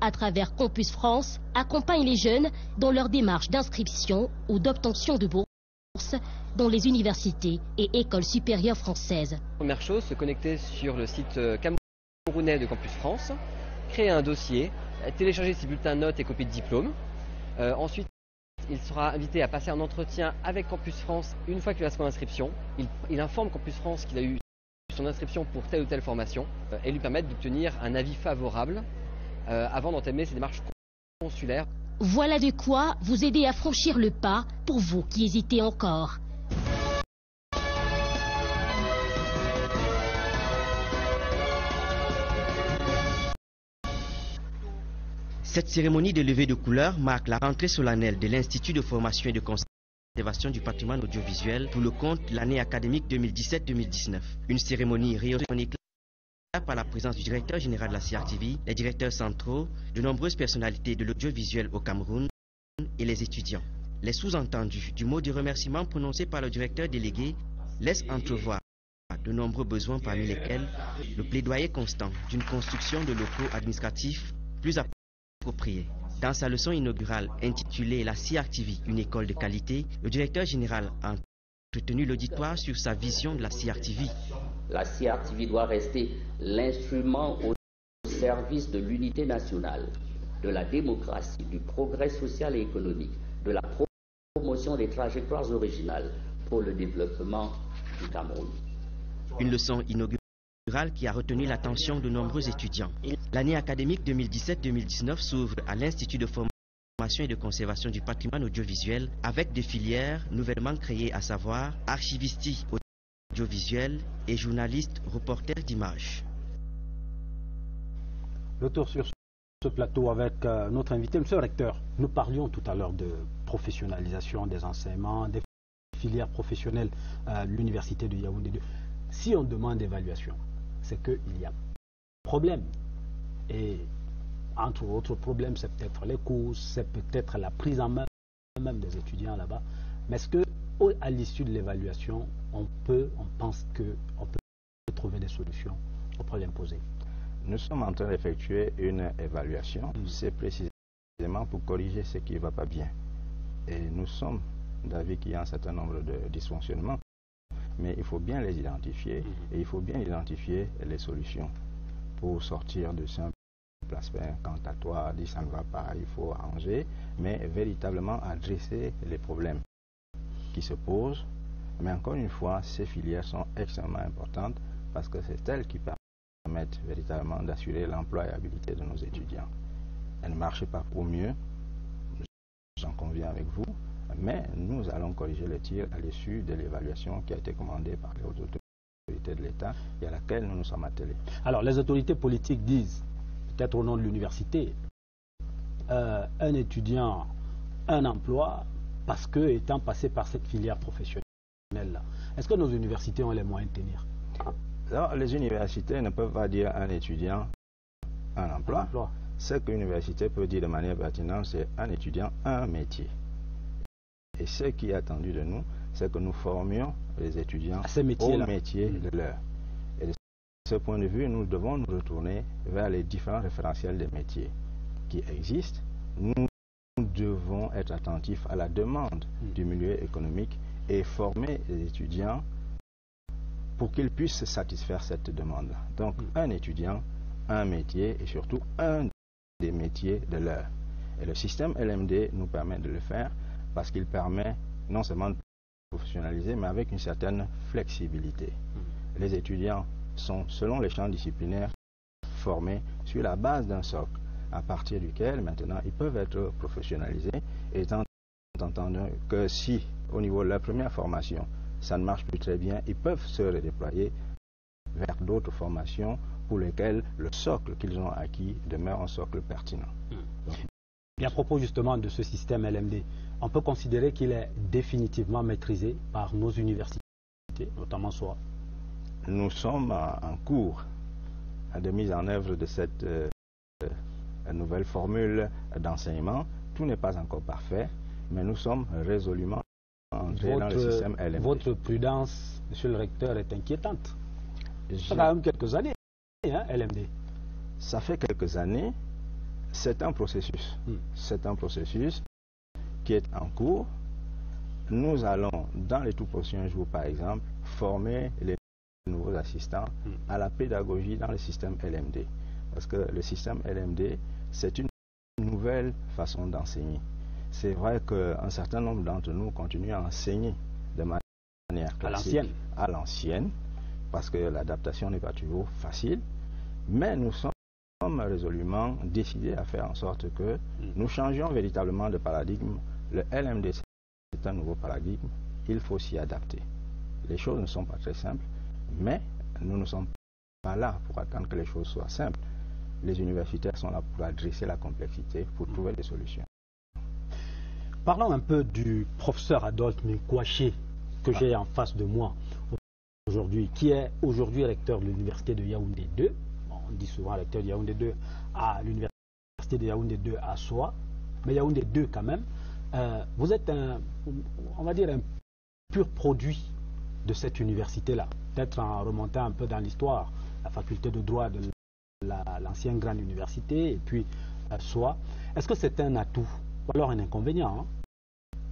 Speaker 22: à travers Campus France, accompagne les jeunes dans leur démarche d'inscription ou d'obtention de bourse dans les universités et écoles supérieures françaises.
Speaker 25: Première chose, se connecter sur le site camerounais de Campus France, créer un dossier, télécharger ses bulletins de notes et copies de diplôme. Ensuite, il sera invité à passer un entretien avec Campus France une fois qu'il a son inscription. Il informe Campus France qu'il a eu son inscription pour telle ou telle formation et lui permettre d'obtenir un avis favorable avant d'entamer ses démarches consulaires.
Speaker 22: Voilà de quoi vous aider à franchir le pas pour vous qui hésitez encore.
Speaker 17: Cette cérémonie de levée de couleurs marque la rentrée solennelle de l'Institut de formation et de conservation du patrimoine audiovisuel pour le compte de l'année académique 2017-2019. Une cérémonie réorganisée par la présence du directeur général de la CRTV, les directeurs centraux, de nombreuses personnalités de l'audiovisuel au Cameroun et les étudiants. Les sous-entendus du mot de remerciement prononcé par le directeur délégué laissent entrevoir de nombreux besoins parmi lesquels le plaidoyer constant d'une construction de locaux administratifs plus appropriés. Dans sa leçon inaugurale intitulée La CRTV, une école de qualité, le directeur général a entretenu l'auditoire sur sa vision de la CRTV.
Speaker 4: La CRTV doit rester l'instrument au service de l'unité nationale, de la démocratie, du progrès social et économique, de la promotion des trajectoires originales pour le développement du Cameroun.
Speaker 17: Une leçon inaugurale qui a retenu l'attention de nombreux étudiants. L'année académique 2017-2019 s'ouvre à l'Institut de formation et de conservation du patrimoine audiovisuel avec des filières nouvellement créées, à savoir archivistique audiovisuel et journaliste reporter d'images.
Speaker 1: Retour sur ce plateau avec notre invité, monsieur le recteur. Nous parlions tout à l'heure de professionnalisation des enseignements, des filières professionnelles à l'université de Yaoundé 2. Si on demande évaluation, c'est qu'il y a problème. Et entre autres problèmes, c'est peut-être les cours, c'est peut-être la prise en main même des étudiants là-bas. Mais est-ce qu'à l'issue de l'évaluation, on pense qu'on peut trouver des solutions aux problèmes posés?
Speaker 2: Nous sommes en train d'effectuer une évaluation. C'est précisément pour corriger ce qui ne va pas bien. Et nous sommes d'avis qu'il y a un certain nombre de dysfonctionnements. Mais il faut bien les identifier et il faut bien identifier les solutions pour sortir de simples aspects. Quant à toi, dit ça ne va pas, il faut arranger, mais véritablement adresser les problèmes qui se posent. Mais encore une fois, ces filières sont extrêmement importantes parce que c'est elles qui permettent véritablement d'assurer l'employabilité de nos étudiants. Elles ne marchent pas pour mieux, j'en conviens avec vous, mais nous allons corriger le tir à l'issue de l'évaluation qui a été commandée par les autorités de l'État et à laquelle nous nous sommes attelés.
Speaker 1: Alors, les autorités politiques disent, peut-être au nom de l'université, un étudiant, un emploi, parce que étant passé par cette filière professionnelle-là. Est-ce que nos universités ont les moyens de tenir?
Speaker 2: Alors, les universités ne peuvent pas dire à un étudiant un emploi. Ce que l'université peut dire de manière pertinente, c'est un étudiant, un métier. Et ce qui est attendu de nous, c'est que nous formions les étudiants au métier de l'heure. Et de ce point de vue, nous devons nous retourner vers les différents référentiels des métiers qui existent. Nous devons être attentifs à la demande du milieu économique et former les étudiants pour qu'ils puissent satisfaire cette demande-là. Donc, un étudiant, un métier et surtout un des métiers de l'heure. Et le système LMD nous permet de le faire parce qu'il permet non seulement de professionnaliser, mais avec une certaine flexibilité. Les étudiants sont, selon les champs disciplinaires, formés sur la base d'un socle, à partir duquel, maintenant, ils peuvent être professionnalisés, étant entendu que si, au niveau de la première formation, ça ne marche plus très bien, ils peuvent se redéployer vers d'autres formations pour lesquelles le socle qu'ils ont acquis demeure un socle pertinent.
Speaker 1: Et à propos justement de ce système LMD, on peut considérer qu'il est définitivement maîtrisé par nos universités, notamment SOA.
Speaker 2: Nous sommes en cours de mise en œuvre de cette nouvelle formule d'enseignement. Tout n'est pas encore parfait, mais nous sommes résolument entrés dans le système LMD.
Speaker 1: Votre prudence, monsieur le recteur, est inquiétante. Ça fait quand même quelques années, hein, LMD.
Speaker 2: Ça fait quelques années. C'est un processus. C'est un processus qui est en cours. Nous allons, dans les tout prochains jours, par exemple, former les nouveaux assistants à la pédagogie dans le système LMD. Parce que le système LMD, c'est une nouvelle façon d'enseigner. C'est vrai qu'un certain nombre d'entre nous continuent à enseigner de manière classique, à l'ancienne, parce que l'adaptation n'est pas toujours facile, mais nous sommes résolument décidés à faire en sorte que nous changions véritablement de paradigme. Le LMD, c'est un nouveau paradigme, il faut s'y adapter. Les choses ne sont pas très simples, mais nous ne sommes pas là pour attendre que les choses soient simples. Les universitaires sont là pour adresser la complexité, pour trouver des solutions.
Speaker 1: Parlons un peu du professeur Adolphe Minkwaché, que j'ai en face de moi aujourd'hui, qui est aujourd'hui recteur de l'université de Yaoundé 2. On dit souvent recteur de Yaoundé 2 à l'université de Yaoundé 2 à Soa, mais Yaoundé 2 quand même. Vous êtes on va dire un pur produit de cette université-là? Peut-être en remontant un peu dans l'histoire, la faculté de droit de l'ancienne grande université, et puis SOA. Est-ce que c'est un atout ou alors un inconvénient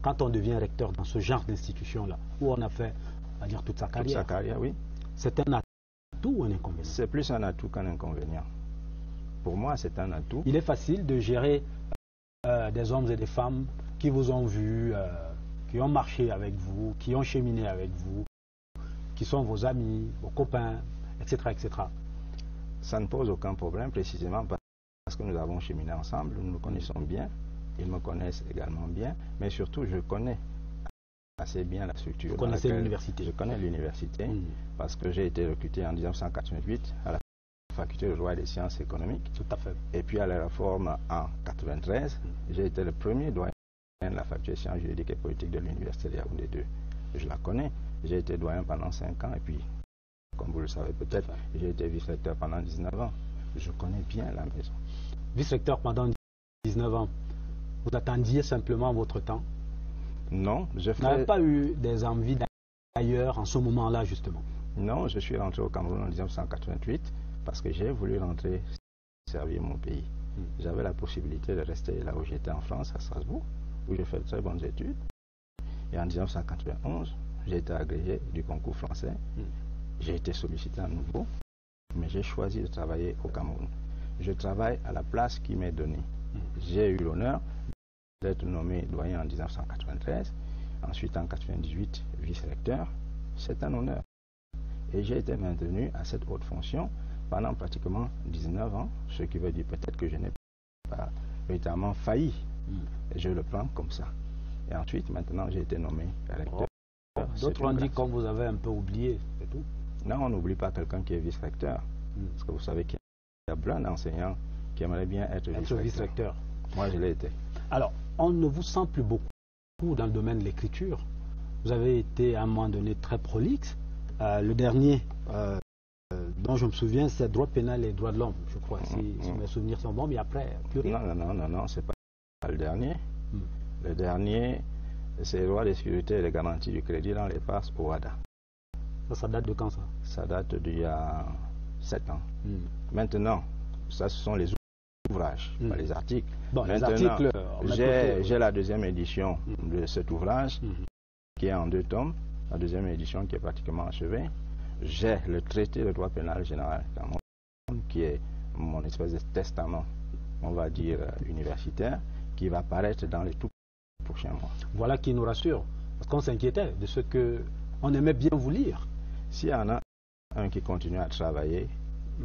Speaker 1: quand on devient recteur dans ce genre d'institution-là, où on a fait, on va dire, toute sa carrière?
Speaker 2: Toute sa carrière, oui.
Speaker 1: C'est un atout ou un inconvénient?
Speaker 2: C'est plus un atout qu'un inconvénient. Pour moi, c'est un atout.
Speaker 1: Il est facile de gérer des hommes et des femmes qui vous ont vu, qui ont marché avec vous, qui ont cheminé avec vous, qui sont vos amis, vos copains, etc., etc.
Speaker 2: Ça ne pose aucun problème, précisément parce que nous avons cheminé ensemble, nous nous connaissons bien, ils me connaissent également bien, mais surtout je connais assez bien la structure.
Speaker 1: Vous connaissez l'université?
Speaker 2: Je connais l'université parce que j'ai été recruté en 1988 à la faculté de droit et des sciences économiques.
Speaker 1: Tout à fait.
Speaker 2: Et puis à la réforme en 1993, j'ai été le premier doyen de la faculté de sciences juridiques et politiques de l'université de Yaoundé 2. Je la connais. J'ai été doyen pendant 5 ans et puis, comme vous le savez peut-être, j'ai été vice-recteur pendant 19 ans. Je connais bien la maison.
Speaker 1: Vice-recteur pendant 19 ans, vous attendiez simplement votre temps?
Speaker 2: Non, je
Speaker 1: Vous n'avez pas eu des envies d'ailleurs en ce moment-là, justement?
Speaker 2: Non, je suis rentré au Cameroun en 1988 parce que j'ai voulu rentrer servir mon pays. J'avais la possibilité de rester là où j'étais en France, à Strasbourg, où j'ai fait de très bonnes études. Et en 1991, j'ai été agrégé du concours français. J'ai été sollicité à nouveau, mais j'ai choisi de travailler au Cameroun. Je travaille à la place qui m'est donnée. J'ai eu l'honneur d'être nommé doyen en 1993, ensuite en 1998 vice-recteur. C'est un honneur. Et j'ai été maintenu à cette haute fonction pendant pratiquement 19 ans, ce qui veut dire peut-être que je n'ai pas véritablement failli. Et je le prends comme ça. Et ensuite, maintenant, j'ai été nommé recteur.
Speaker 1: D'autres ont dit qu'on vous avait un peu oublié, c'est tout.
Speaker 2: Non, on n'oublie pas quelqu'un qui est vice-recteur. Parce que vous savez qu'il y a plein d'enseignants qui aimeraient bien être vice-recteur. Moi, je l'ai été.
Speaker 1: Alors, on ne vous sent plus beaucoup dans le domaine de l'écriture. Vous avez été à un moment donné très prolixe. Le dernier dont je me souviens, c'est droit pénal et droit de l'homme, je crois, si mes souvenirs sont bons, mais après, plus rien.
Speaker 2: Non, c'est pas le dernier. Le dernier, c'est le droit des sécurités et les garanties du crédit dans les passes au WADA.
Speaker 1: Ça date de quand, ça?
Speaker 2: Ça date d'il y a 7 ans. Maintenant, ça, ce sont les ouvrages, pas les articles.
Speaker 1: Bon,
Speaker 2: maintenant,
Speaker 1: les articles,
Speaker 2: j'ai la deuxième édition de cet ouvrage, qui est en 2 tomes, la deuxième édition qui est pratiquement achevée. J'ai le traité de droit pénal général, qui est mon espèce de testament, on va dire, universitaire, qui va paraître dans les tout prochains mois.
Speaker 1: Voilà qui nous rassure, parce qu'on s'inquiétait de ce qu'on aimait bien vous lire.
Speaker 2: S'il y en a un qui continue à travailler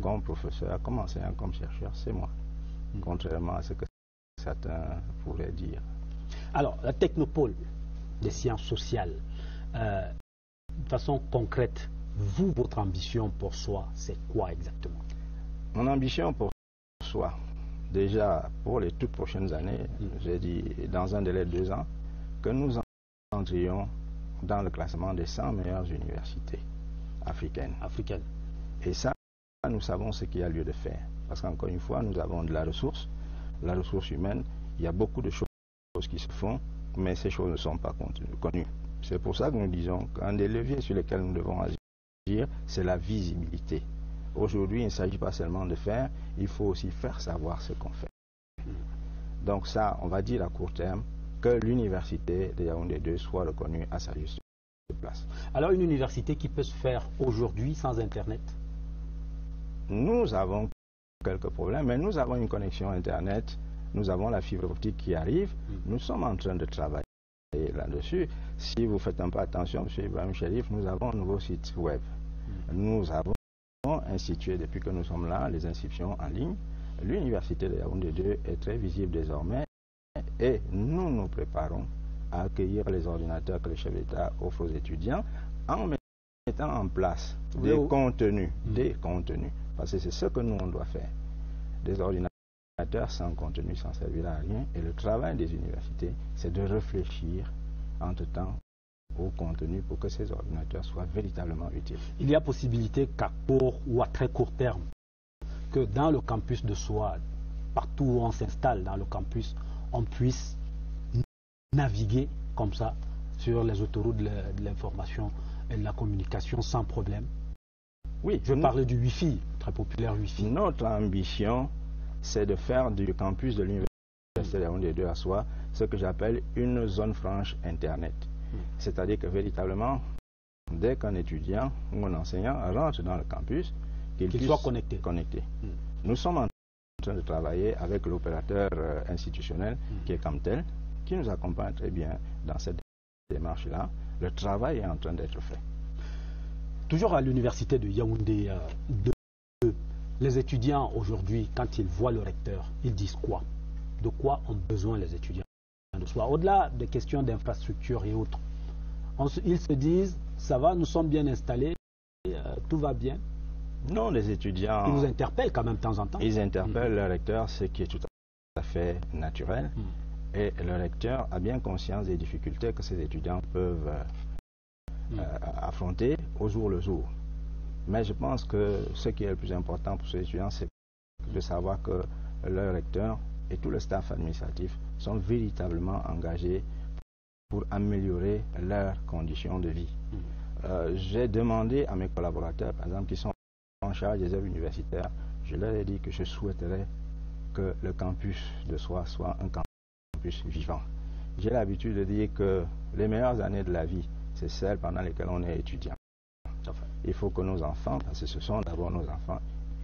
Speaker 2: comme professeur, comme enseignant, comme chercheur, c'est moi, contrairement à ce que certains pourraient dire.
Speaker 1: Alors, la technopole des sciences sociales, de façon concrète, vous, votre ambition pour SOA, c'est quoi exactement?
Speaker 2: Mon ambition pour SOA, déjà pour les toutes prochaines années, j'ai dit dans un délai de 2 ans, que nous entrions dans le classement des 100 meilleures universités africaines. Et ça, nous savons ce qu'il y a lieu de faire. Parce qu'encore une fois, nous avons de la ressource humaine. Il y a beaucoup de choses qui se font, mais ces choses ne sont pas connues. C'est pour ça que nous disons qu'un des leviers sur lesquels nous devons agir, c'est la visibilité. Aujourd'hui, il ne s'agit pas seulement de faire, il faut aussi faire savoir ce qu'on fait. Donc ça, on va dire à court terme que l'université de Yaoundé 2 soit reconnue à sa juste place.
Speaker 1: Alors une université qui peut se faire aujourd'hui sans Internet?
Speaker 2: Nous avons quelques problèmes, mais nous avons une connexion Internet, nous avons la fibre optique qui arrive, nous sommes en train de travailler là-dessus. Si vous faites un peu attention, M. Ibrahim Chérif, nous avons un nouveau site web. Nous avons institué, depuis que nous sommes là, les inscriptions en ligne. L'université de Yaoundé 2 est très visible désormais et nous nous préparons à accueillir les ordinateurs que le chef d'État offre aux étudiants en mettant en place des contenus, parce que c'est ce que nous on doit faire. Des ordinateurs sans contenu, sans servir à rien, et le travail des universités, c'est de réfléchir entre-temps au contenu pour que ces ordinateurs soient véritablement utiles.
Speaker 1: Il y a possibilité qu'à court ou à très court terme, que dans le campus de SOA, partout où on s'installe dans le campus, on puisse naviguer comme ça sur les autoroutes de l'information et la communication sans problème.
Speaker 2: Oui.
Speaker 1: Je parlais du Wi-Fi, très populaire Wi-Fi.
Speaker 2: Notre ambition, c'est de faire du campus de l'Université de Yaoundé 2 à Soa ce que j'appelle une zone franche Internet. C'est-à-dire que véritablement, dès qu'un étudiant ou un enseignant rentre dans le campus, qu'il
Speaker 1: soit connecté.
Speaker 2: Nous sommes en train de travailler avec l'opérateur institutionnel qui est Camtel, qui nous accompagne très bien dans cette démarche-là. Le travail est en train d'être fait.
Speaker 1: Toujours à l'université de Yaoundé 2, les étudiants aujourd'hui, quand ils voient le recteur, ils disent quoi? De quoi ont besoin les étudiants de soi? Au-delà des questions d'infrastructure et autres, ils se disent, ça va, nous sommes bien installés, tout va bien.
Speaker 2: Non, les étudiants...
Speaker 1: Ils vous interpellent quand même de temps en temps.
Speaker 2: Ils interpellent le recteur, ce qui est tout à fait naturel. Et le recteur a bien conscience des difficultés que ces étudiants peuvent affronter au jour le jour. Mais je pense que ce qui est le plus important pour ces étudiants, c'est de savoir que le recteur et tout le staff administratif sont véritablement engagés pour améliorer leurs conditions de vie. J'ai demandé à mes collaborateurs, par exemple, qui sont en charge des œuvres universitaires, je leur ai dit que je souhaiterais que le campus de Soa soit un campus vivant. J'ai l'habitude de dire que les meilleures années de la vie, c'est celles pendant lesquelles on est étudiant. Il faut que nos enfants, parce que ce sont d'abord nos enfants,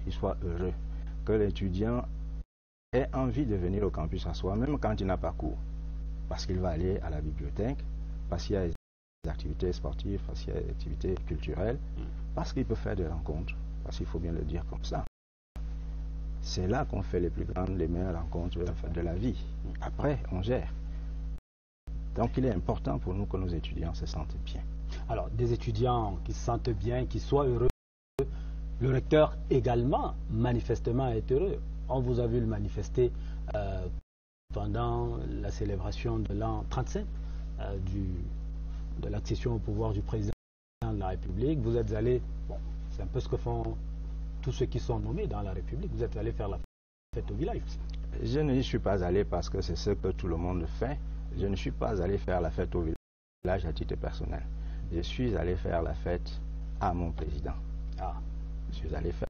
Speaker 2: ils soient heureux. Que l'étudiant ait envie de venir au campus à Soa, même quand il n'a pas cours. Parce qu'il va aller à la bibliothèque, parce qu'il y a des activités sportives, parce qu'il y a des activités culturelles, parce qu'il peut faire des rencontres, parce qu'il faut bien le dire comme ça. C'est là qu'on fait les plus grandes, les meilleures rencontres de la vie. Après, on gère. Donc il est important pour nous que nos étudiants se sentent bien.
Speaker 1: Alors, des étudiants qui se sentent bien, qui soient heureux, le recteur également, manifestement, est heureux. On vous a vu le manifester pendant la célébration de l'an 35 de l'accession au pouvoir du président de la République. Vous êtes allé, bon, c'est un peu ce que font tous ceux qui sont nommés dans la République, vous êtes allé faire la fête au village.
Speaker 2: Je n'y suis pas allé parce que c'est ce que tout le monde fait. Je ne suis pas allé faire la fête au village à titre personnel. Je suis allé faire la fête à mon président. Je suis allé faire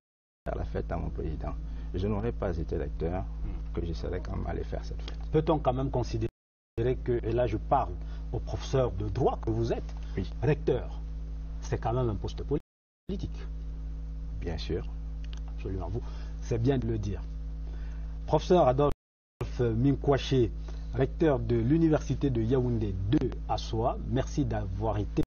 Speaker 2: la fête à mon président. Je n'aurais pas été recteur que je serais quand même allé faire cette fête.
Speaker 1: Peut-on quand même considérer que, et là je parle au professeur de droit que vous êtes, recteur, c'est quand même un poste politique?
Speaker 2: Bien sûr.
Speaker 1: Absolument, vous, c'est bien de le dire. Professeur Adolphe Minkwaché, recteur de l'Université de Yaoundé 2 à Soa, merci d'avoir été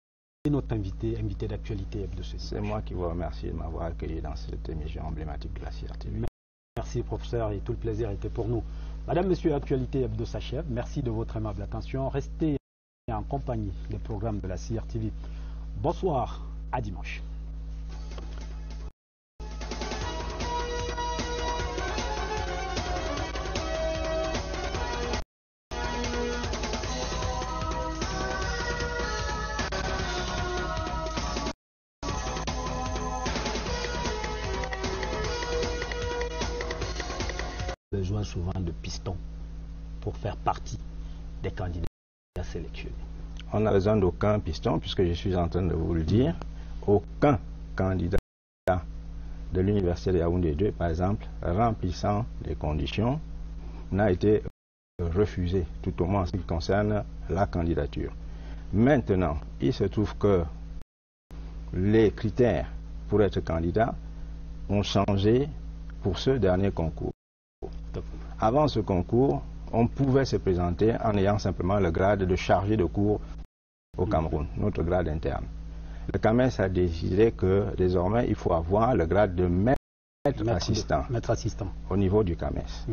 Speaker 1: notre invité d'actualité de ce.
Speaker 2: C'est moi qui vous remercie de m'avoir accueilli dans cette émission emblématique de la CRTV.
Speaker 1: Merci professeur, et tout le plaisir était pour nous. Madame, Monsieur, Actualité Hebdo s'achève. Merci de votre aimable attention. Restez en compagnie des programmes de la CRTV. Bonsoir, à dimanche. Besoin souvent de pistons pour faire partie des candidats sélectionnés.
Speaker 2: On n'a besoin d'aucun piston, puisque je suis en train de vous le dire. Aucun candidat de l'Université de Yaoundé 2, par exemple, remplissant les conditions, n'a été refusé, tout au moins en ce qui concerne la candidature. Maintenant, il se trouve que les critères pour être candidat ont changé pour ce dernier concours. Avant ce concours, on pouvait se présenter en ayant simplement le grade de chargé de cours au Cameroun, notre grade interne. Le CAMES a décidé que désormais il faut avoir le grade de maître assistant au niveau du CAMES.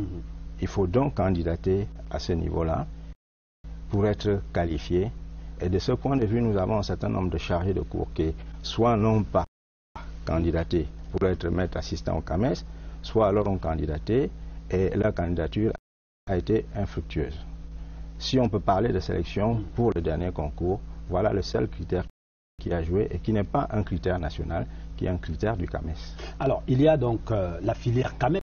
Speaker 2: Il faut donc candidater à ce niveau-là pour être qualifié. Et de ce point de vue, nous avons un certain nombre de chargés de cours qui soit n'ont pas candidaté pour être maître assistant au CAMES, soit alors ont candidaté et leur candidature a été infructueuse. Si on peut parler de sélection pour le dernier concours, voilà le seul critère qui a joué et qui n'est pas un critère national, qui est un critère du CAMES.
Speaker 1: Alors, il y a donc la filière CAMES,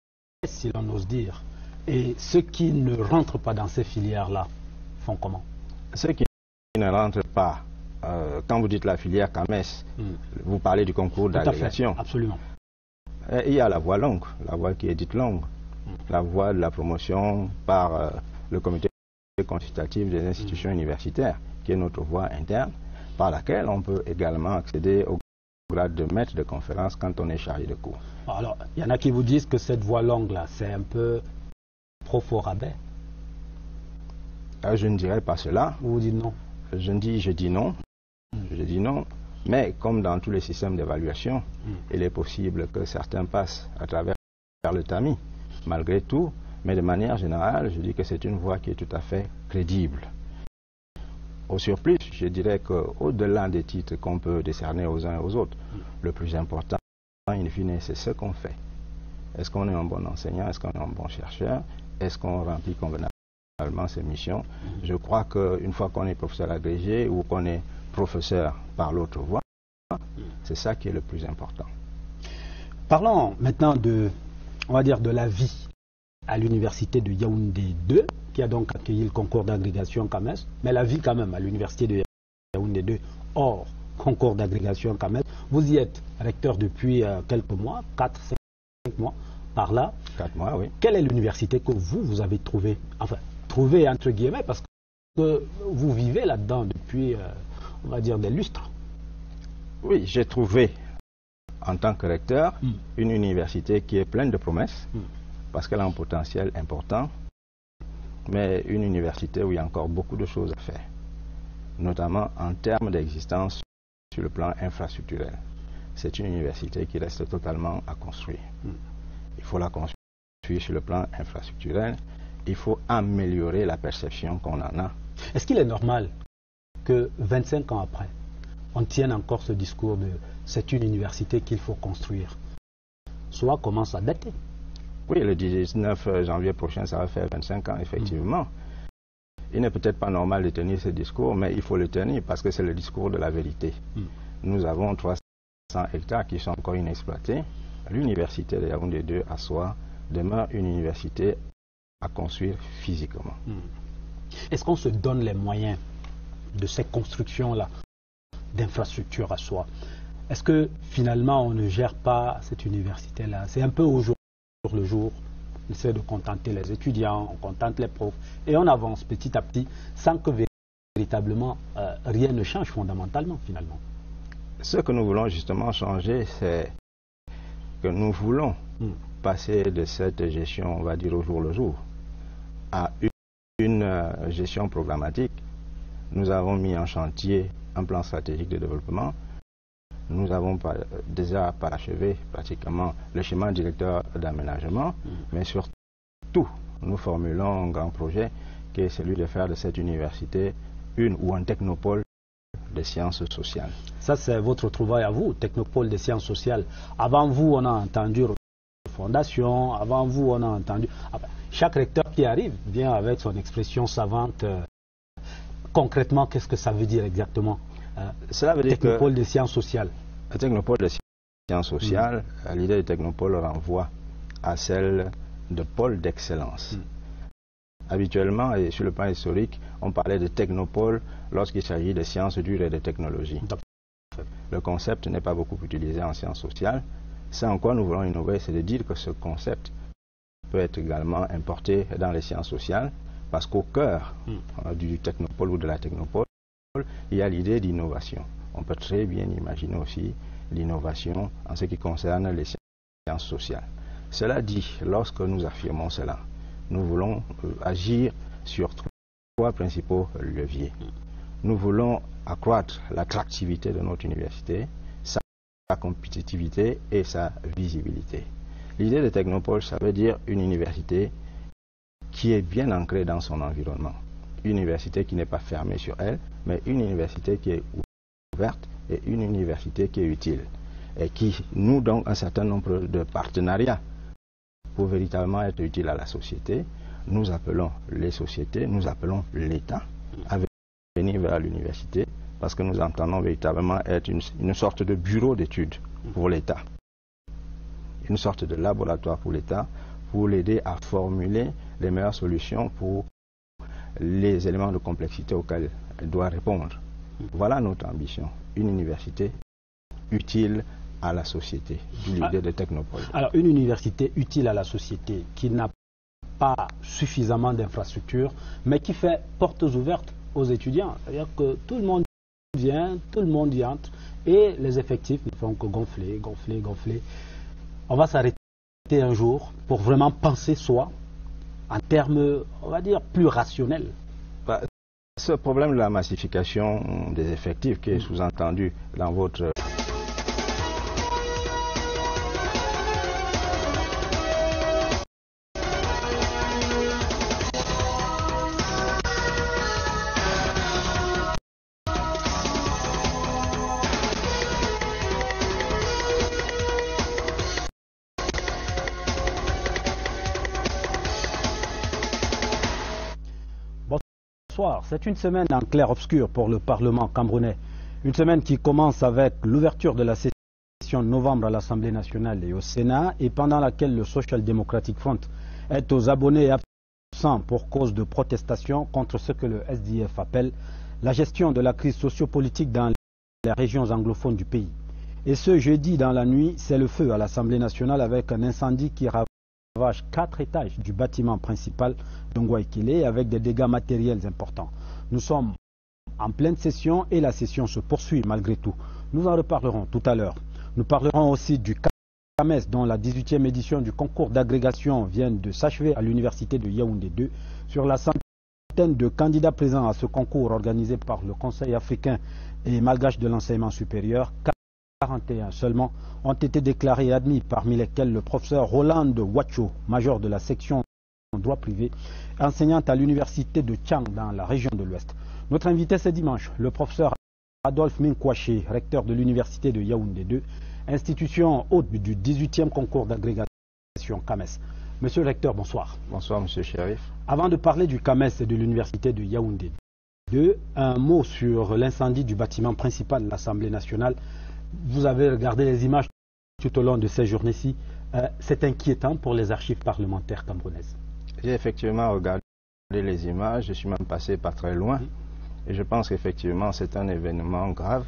Speaker 1: si l'on ose dire, et ceux qui ne rentrent pas dans ces filières-là font comment?
Speaker 2: Ceux qui ne rentrent pas quand vous dites la filière CAMES, vous parlez du concours d'agrégation.
Speaker 1: Absolument.
Speaker 2: Il y a la voie longue, la voie qui est dite longue, la voie de la promotion par le comité consultatif des institutions universitaires, qui est notre voie interne, par laquelle on peut également accéder au grade de maître de conférence quand on est chargé de cours.
Speaker 1: Alors, il y en a qui vous disent que cette voie longue-là, c'est un peu trop fort rabais.
Speaker 2: Je ne dirais pas cela.
Speaker 1: Vous dites non?
Speaker 2: Je dis non. Je dis non. Mais comme dans tous les systèmes d'évaluation, il est possible que certains passent à travers le tamis, malgré tout. Mais de manière générale, je dis que c'est une voie qui est tout à fait crédible. Au surplus, je dirais qu'au-delà des titres qu'on peut décerner aux uns et aux autres, le plus important, in fine, c'est ce qu'on fait. Est-ce qu'on est un bon enseignant? Est-ce qu'on est un bon chercheur? Est-ce qu'on remplit convenablement ses missions? Je crois qu'une fois qu'on est professeur agrégé ou qu'on est professeur par l'autre voie, c'est ça qui est le plus important.
Speaker 1: Parlons maintenant on va dire, de la vie à l'université de Yaoundé 2, qui a donc accueilli le concours d'agrégation CAMES, mais la vie quand même à l'université de Yaoundé 2, hors concours d'agrégation CAMES. Vous y êtes recteur depuis quelques mois, 4, 5 mois, par là.
Speaker 2: 4 mois, oui.
Speaker 1: Quelle est l'université que vous avez trouvée, enfin, trouvée entre guillemets, parce que vous vivez là-dedans depuis, on va dire, des lustres?
Speaker 2: Oui, j'ai trouvé, en tant que recteur, une université qui est pleine de promesses, parce qu'elle a un potentiel important, mais une université où il y a encore beaucoup de choses à faire, notamment en termes d'existence sur le plan infrastructurel. C'est une université qui reste totalement à construire. Il faut la construire sur le plan infrastructurel, il faut améliorer la perception qu'on en a.
Speaker 1: Est-ce qu'il est normal que 25 ans après, on tienne encore ce discours de c'est une université qu'il faut construire? Soit commence à dater.
Speaker 2: Oui, le 19 janvier prochain, ça va faire 25 ans, effectivement. Il n'est peut-être pas normal de tenir ce discours, mais il faut le tenir parce que c'est le discours de la vérité. Nous avons 300 hectares qui sont encore inexploités. L'université de Yaoundé 2 à soi demeure une université à construire physiquement.
Speaker 1: Est-ce qu'on se donne les moyens de ces constructions-là, d'infrastructures à soi? Est-ce que finalement on ne gère pas cette université-là? C'est un peu au jour le jour, on essaie de contenter les étudiants, on contente les profs et on avance petit à petit sans que véritablement rien ne change fondamentalement finalement.
Speaker 2: Ce que nous voulons justement changer, c'est que nous voulons passer de cette gestion, on va dire au jour le jour, à une gestion programmatique. Nous avons mis en chantier un plan stratégique de développement. Nous avons déjà parachevé pratiquement le schéma directeur d'aménagement, mais surtout, nous formulons un grand projet qui est celui de faire de cette université un technopôle de sciences sociales.
Speaker 1: Ça, c'est votre trouvaille à vous, technopôle de sciences sociales. Avant vous, on a entendu fondation, avant vous, on a entendu... Chaque recteur qui arrive vient avec son expression savante. Concrètement, qu'est-ce que ça veut dire exactement?
Speaker 2: Cela veut dire
Speaker 1: technopôle de sciences sociales.
Speaker 2: Le technopôle de sciences sociales, l'idée de technopôle renvoie à celle de pôle d'excellence. Habituellement, et sur le plan historique, on parlait de technopôle lorsqu'il s'agit de sciences dures et de technologies. Le concept n'est pas beaucoup utilisé en sciences sociales. Ce en quoi nous voulons innover, c'est de dire que ce concept peut être également importé dans les sciences sociales, parce qu'au cœur du technopôle ou de la technopôle, il y a l'idée d'innovation. On peut très bien imaginer aussi l'innovation en ce qui concerne les sciences sociales. Cela dit, lorsque nous affirmons cela, nous voulons agir sur 3 principaux leviers. Nous voulons accroître l'attractivité de notre université, sa compétitivité et sa visibilité. L'idée de technopôle, ça veut dire une université qui est bien ancrée dans son environnement. Une université qui n'est pas fermée sur elle, mais une université qui est ouverte et une université qui est utile et qui nous donne un certain nombre de partenariats pour véritablement être utile à la société. Nous appelons les sociétés, nous appelons l'État à venir vers l'université parce que nous entendons véritablement être une sorte de bureau d'études pour l'État, une sorte de laboratoire pour l'État pour l'aider à formuler les meilleures solutions pour les éléments de complexité auxquels elle doit répondre. Voilà notre ambition. Une université utile à la société, du l'idée de Technopole.
Speaker 1: Alors, une université utile à la société qui n'a pas suffisamment d'infrastructures, mais qui fait portes ouvertes aux étudiants. C'est-à-dire que tout le monde vient, tout le monde y entre, et les effectifs ne font que gonfler, gonfler, gonfler. On va s'arrêter un jour pour vraiment penser soi en termes, on va dire, plus rationnels.
Speaker 2: Ce problème de la massification des effectifs qui est sous-entendu dans votre...
Speaker 1: C'est une semaine en clair-obscur pour le Parlement camerounais. Une semaine qui commence avec l'ouverture de la session de novembre à l'Assemblée nationale et au Sénat, et pendant laquelle le Social Democratic Front est aux abonnés absents pour cause de protestation contre ce que le SDF appelle la gestion de la crise sociopolitique dans les régions anglophones du pays. Et ce jeudi dans la nuit, c'est le feu à l'Assemblée nationale avec un incendie qui ravage 4 étages du bâtiment principal de Ngouaïkélé avec des dégâts matériels importants. Nous sommes en pleine session et la session se poursuit malgré tout. Nous en reparlerons tout à l'heure. Nous parlerons aussi du CAMES dont la 18e édition du concours d'agrégation vient de s'achever à l'université de Yaoundé 2. Sur la centaine de candidats présents à ce concours organisé par le Conseil africain et malgache de l'enseignement supérieur, 41 seulement ont été déclarés et admis, parmi lesquels le professeur Roland Wacho, major de la section droit privé, enseignante à l'université de Tchang dans la région de l'Ouest. Notre invité ce dimanche, le professeur Adolphe Minkwaché, recteur de l'université de Yaoundé 2, institution hôte du 18e concours d'agrégation CAMES. Monsieur le recteur, bonsoir.
Speaker 2: Bonsoir, monsieur Chérif.
Speaker 1: Avant de parler du CAMES et de l'université de Yaoundé 2, un mot sur l'incendie du bâtiment principal de l'Assemblée nationale. Vous avez regardé les images tout au long de ces journées-ci. C'est inquiétant pour les archives parlementaires camerounaises.
Speaker 2: J'ai effectivement regardé les images, je suis même passé pas très loin. Et je pense qu'effectivement c'est un événement grave.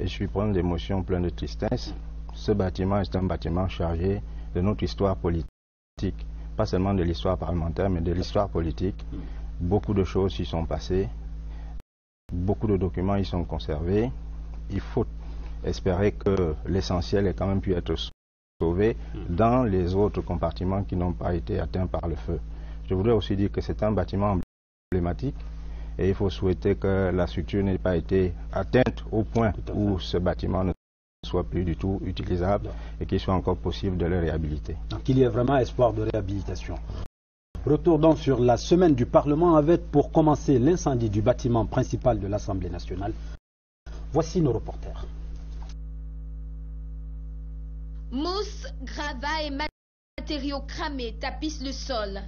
Speaker 2: Et je suis plein d'émotions, plein de tristesse. Ce bâtiment est un bâtiment chargé de notre histoire politique. Pas seulement de l'histoire parlementaire, mais de l'histoire politique. Beaucoup de choses y sont passées. Beaucoup de documents y sont conservés. Il faut espérer que l'essentiel ait quand même pu être sauvé dans les autres compartiments qui n'ont pas été atteints par le feu. Je voudrais aussi dire que c'est un bâtiment emblématique et il faut souhaiter que la structure n'ait pas été atteinte au point où ce bâtiment ne soit plus du tout utilisable et qu'il soit encore possible de le réhabiliter.
Speaker 1: Donc il y a vraiment espoir de réhabilitation. Retour donc sur la semaine du Parlement avec pour commencer l'incendie du bâtiment principal de l'Assemblée nationale. Voici nos reporters.
Speaker 3: Mousse, gravats et matériaux cramés tapissent le sol.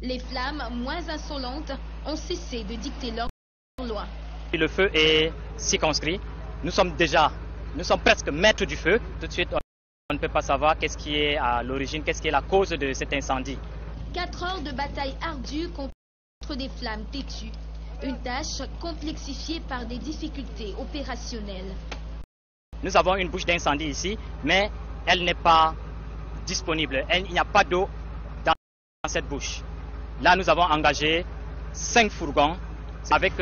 Speaker 3: Les flammes, moins insolentes, ont cessé de dicter leur loi.
Speaker 5: Le feu est circonscrit. Nous sommes presque maîtres du feu. Tout de suite, on ne peut pas savoir qu'est-ce qui est à l'origine, qu'est-ce qui est la cause de cet incendie.
Speaker 3: 4 heures de bataille ardue contre des flammes têtues. Une tâche complexifiée par des difficultés opérationnelles.
Speaker 5: Nous avons une bouche d'incendie ici, mais elle n'est pas disponible. Il n'y a pas d'eau dans cette bouche. Là, nous avons engagé 5 fourgons avec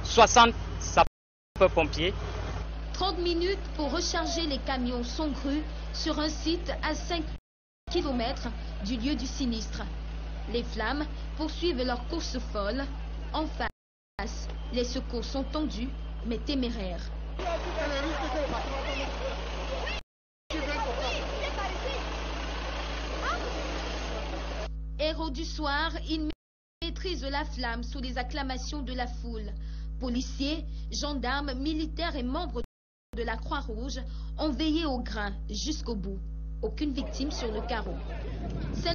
Speaker 5: 60 sapeurs-pompiers.
Speaker 3: 30 minutes pour recharger les camions Songru sur un site à 5 km du lieu du sinistre. Les flammes poursuivent leur course folle. En face, les secours sont tendus, mais téméraires. Héros du soir, ils maîtrisent la flamme sous les acclamations de la foule. Policiers, gendarmes, militaires et membres de la Croix-Rouge ont veillé au grain jusqu'au bout. Aucune victime sur le carreau. C'est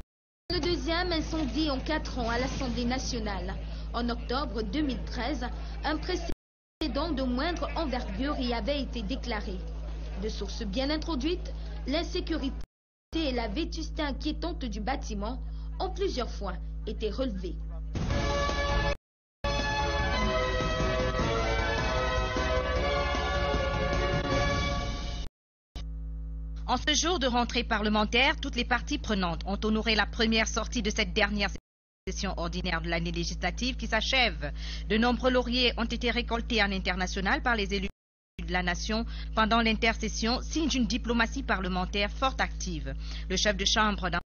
Speaker 3: le deuxième incendie en 4 ans à l'Assemblée nationale. En octobre 2013, un précédent de moindre envergure y avait été déclaré. De sources bien introduites, l'insécurité et la vétusté inquiétante du bâtiment ont plusieurs fois été relevées.
Speaker 6: En ce jour de rentrée parlementaire, toutes les parties prenantes ont honoré la première sortie de cette dernière session ordinaire de l'année législative qui s'achève. De nombreux lauriers ont été récoltés en international par les élus de la nation pendant l'intersession, signe d'une diplomatie parlementaire fort active. Le chef de chambre, dans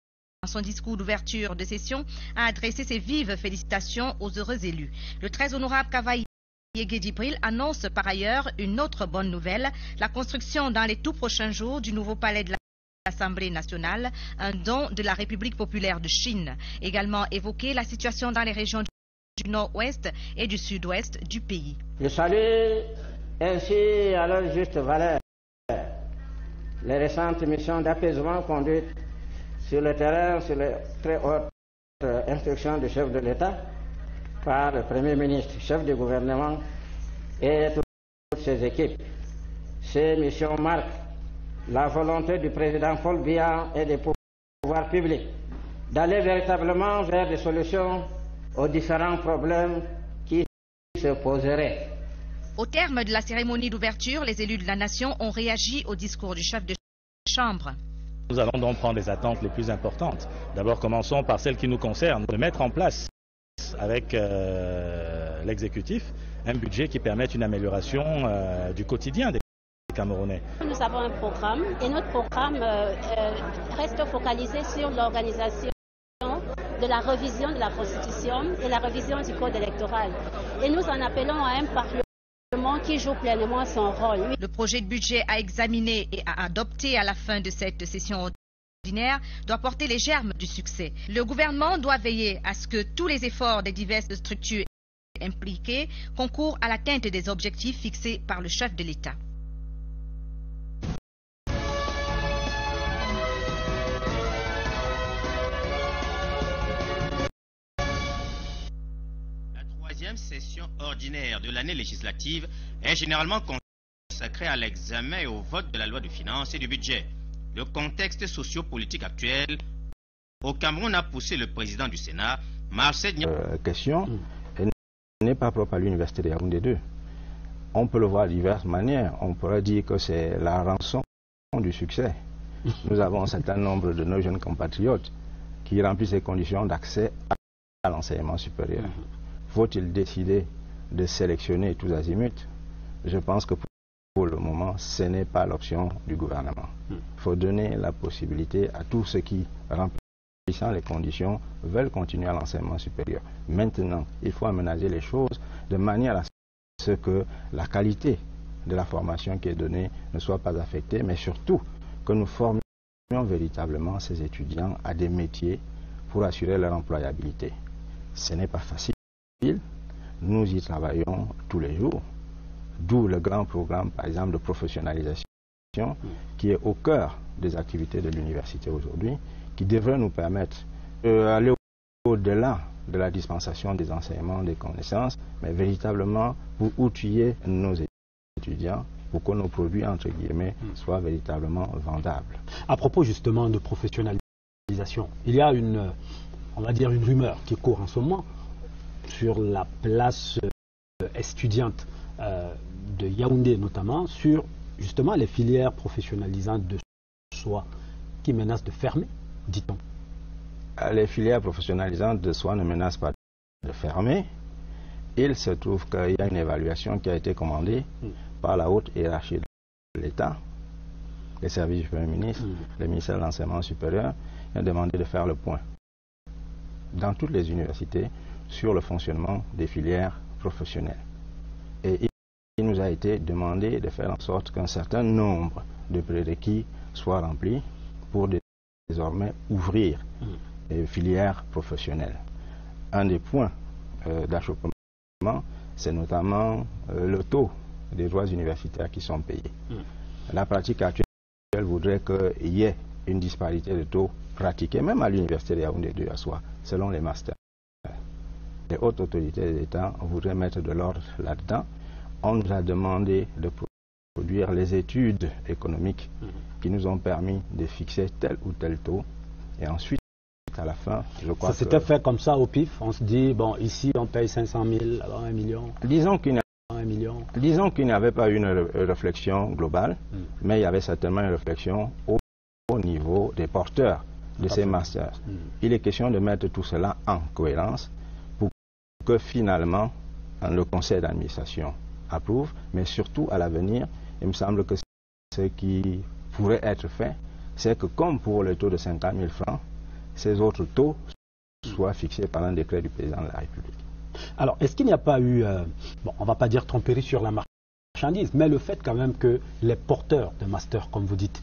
Speaker 6: son discours d'ouverture de session, a adressé ses vives félicitations aux heureux élus. Le très honorable Cavaillé Guédibril annonce par ailleurs une autre bonne nouvelle, la construction dans les tout prochains jours du nouveau palais de l'Assemblée nationale, un don de la République populaire de Chine. Également évoqué la situation dans les régions du nord-ouest et du sud-ouest du pays.
Speaker 7: Je salue ainsi à leur juste valeur les récentes missions d'apaisement conduites sur le terrain sur les très hautes instructions du chef de l'État par le Premier ministre, chef du gouvernement et toutes ses équipes. Ces missions marquent la volonté du président Paul Biya et des pouvoirs publics d'aller véritablement vers des solutions aux différents problèmes qui se poseraient.
Speaker 6: Au terme de la cérémonie d'ouverture, les élus de la nation ont réagi au discours du chef de chambre.
Speaker 8: Nous allons donc prendre les attentes les plus importantes. D'abord, commençons par celles qui nous concernent, de mettre en place avec l'exécutif un budget qui permette une amélioration du quotidien des Camerounais.
Speaker 9: Nous avons un programme et notre programme reste focalisé sur l'organisation de la révision de la Constitution et la révision du Code électoral. Et nous en appelons à un Parlement qui joue pleinement son rôle.
Speaker 6: Le projet de budget à examiner et à adopter à la fin de cette session ordinaire doit porter les germes du succès. Le gouvernement doit veiller à ce que tous les efforts des diverses structures impliquées concourent à l'atteinte des objectifs fixés par le chef de l'État.
Speaker 10: La troisième session ordinaire de l'année législative est généralement consacrée à l'examen et au vote de la loi de finances et du budget. Le contexte socio-politique actuel au Cameroun a poussé le président du Sénat, Marcel
Speaker 2: question n'est pas propre à l'université de Yaoundé 2. On peut le voir de diverses manières. On pourrait dire que c'est la rançon du succès. Nous avons un certain nombre de nos jeunes compatriotes qui remplissent les conditions d'accès à l'enseignement supérieur. Faut-il décider de sélectionner tous azimuts? Je pense que pour le moment, ce n'est pas l'option du gouvernement. Il faut donner la possibilité à tous ceux qui, remplissant les conditions, veulent continuer à l'enseignement supérieur. Maintenant, il faut aménager les choses de manière à ce que la qualité de la formation qui est donnée ne soit pas affectée, mais surtout que nous formions véritablement ces étudiants à des métiers pour assurer leur employabilité. Ce n'est pas facile. Nous y travaillons tous les jours. D'où le grand programme, par exemple, de professionnalisation qui est au cœur des activités de l'université aujourd'hui, qui devrait nous permettre d'aller au-delà de la dispensation des enseignements, des connaissances, mais véritablement pour outiller nos étudiants pour que nos produits, entre guillemets, soient véritablement vendables.
Speaker 1: À propos justement de professionnalisation, il y a on va dire une rumeur qui court en ce moment sur la place étudiante de Yaoundé notamment, sur justement les filières professionnalisantes de soie qui menacent de fermer, dit-on.
Speaker 2: Les filières professionnalisantes de soie ne menacent pas de fermer. Il se trouve qu'il y a une évaluation qui a été commandée par la haute hiérarchie de l'État, les services du Premier ministre, le ministère de l'Enseignement supérieur, qui a demandé de faire le point dans toutes les universités sur le fonctionnement des filières professionnelles. Et il nous a été demandé de faire en sorte qu'un certain nombre de prérequis soient remplis pour désormais ouvrir les filières professionnelles. Un des points d'achoppement, c'est notamment le taux des droits universitaires qui sont payés. La pratique actuelle voudrait qu'il y ait une disparité de taux pratiquée, même à l'université de Yaoundé 2 à soi, selon les masters. Les hautes autorités de l'État voudraient mettre de l'ordre là-dedans. On nous a demandé de produire les études économiques qui nous ont permis de fixer tel ou tel taux. Et ensuite, à la fin, je crois que...
Speaker 1: Ça s'était fait comme ça au pif. On se dit, bon, ici, on paye 500 000, alors 1 million.
Speaker 2: Disons qu'il n'y avait pas une réflexion globale, mais il y avait certainement une réflexion niveau des porteurs de ces masters. Il est question de mettre tout cela en cohérence pour que finalement le conseil d'administration approuve, mais surtout à l'avenir, il me semble que ce qui pourrait être fait, c'est que comme pour le taux de 50 000 francs, ces autres taux soient fixés par un décret du président de la République.
Speaker 1: Alors, est-ce qu'il n'y a pas eu, bon, on ne va pas dire tromperie sur la marchandise, mais le fait quand même que les porteurs de master, comme vous dites,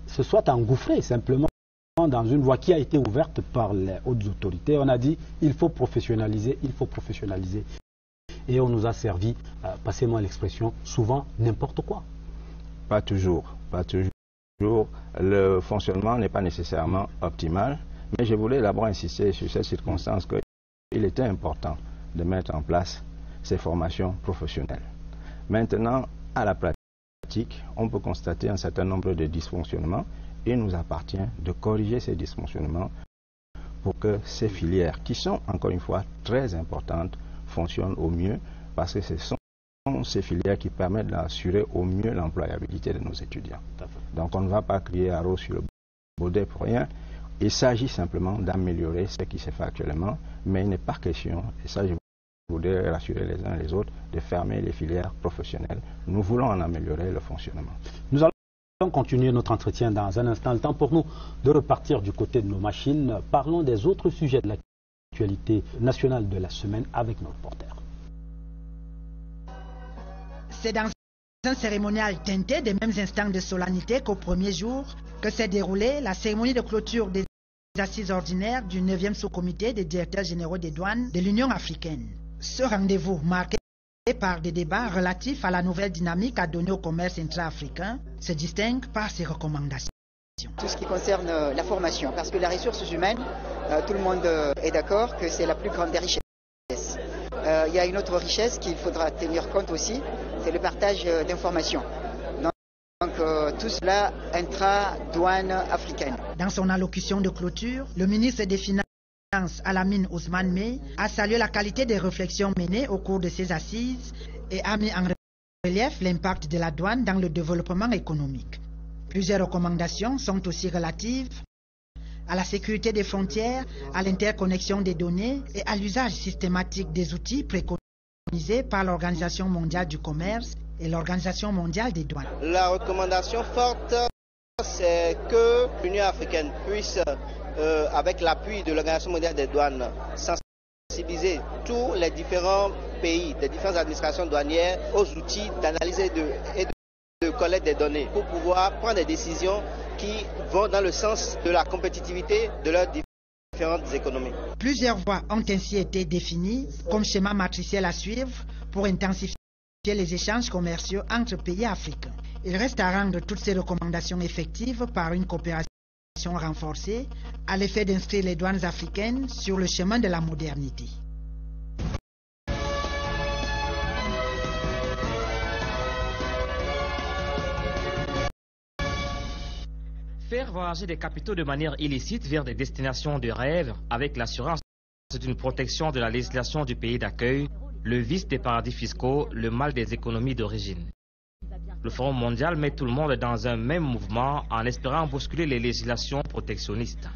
Speaker 1: se soient engouffrés simplement dans une voie qui a été ouverte par les hautes autorités. On a dit, il faut professionnaliser, il faut professionnaliser. Et on nous a servi, passez-moi l'expression, souvent n'importe quoi.
Speaker 2: Pas toujours, pas toujours. Le fonctionnement n'est pas nécessairement optimal, mais je voulais d'abord insister sur cette circonstance qu'il était important de mettre en place ces formations professionnelles. Maintenant, à la pratique, on peut constater un certain nombre de dysfonctionnements et il nous appartient de corriger ces dysfonctionnements pour que ces filières, qui sont encore une fois très importantes, fonctionnent au mieux, parce que ce sont ces filières qui permettent d'assurer au mieux l'employabilité de nos étudiants. Donc on ne va pas crier à l'eau sur le baudet pour rien. Il s'agit simplement d'améliorer ce qui se fait actuellement, mais il n'est pas question, et ça je voudrais rassurer les uns et les autres, de fermer les filières professionnelles. Nous voulons en améliorer le fonctionnement.
Speaker 1: Nous allons continuer notre entretien dans un instant. Le temps pour nous de repartir du côté de nos machines. Parlons des autres sujets de l'actualité nationale de la semaine avec nos reporters.
Speaker 11: C'est dans un cérémonial teinté des mêmes instants de solennité qu'au premier jour que s'est déroulée la cérémonie de clôture des assises ordinaires du 9e sous-comité des directeurs généraux des douanes de l'Union africaine. Ce rendez-vous, marqué par des débats relatifs à la nouvelle dynamique à donner au commerce intra-africain, se distingue par ses recommandations.
Speaker 12: Tout ce qui concerne la formation, parce que la ressource humaine, tout le monde est d'accord que c'est la plus grande des richesses. Il y a une autre richesse qu'il faudra tenir compte aussi, c'est le partage d'informations. Donc tout cela intra-douane africaine.
Speaker 11: Dans son allocution de clôture, le ministre des Finances, Alamine Ousmane Mey, a salué la qualité des réflexions menées au cours de ces assises et a mis en relief l'impact de la douane dans le développement économique. Plusieurs recommandations sont aussi relatives à la sécurité des frontières, à l'interconnexion des données et à l'usage systématique des outils préconisés par l'Organisation mondiale du commerce et l'Organisation mondiale des douanes.
Speaker 13: La recommandation forte, c'est que l'Union africaine puisse, avec l'appui de l'Organisation mondiale des douanes, sensibiliser tous les différents pays, les différentes administrations douanières aux outils d'analyse et de collecte des données pour pouvoir prendre des décisions qui vont dans le sens de la compétitivité de leurs différentes économies.
Speaker 11: Plusieurs voies ont ainsi été définies comme schéma matriciel à suivre pour intensifier les échanges commerciaux entre pays africains. Il reste à rendre toutes ces recommandations effectives par une coopération renforcée à l'effet d'inscrire les douanes africaines sur le chemin de la modernité.
Speaker 16: Faire voyager des capitaux de manière illicite vers des destinations de rêve avec l'assurance d'une protection de la législation du pays d'accueil, le vice des paradis fiscaux, le mal des économies d'origine. Le Forum mondial met tout le monde dans un même mouvement en espérant bousculer les législations protectionnistes.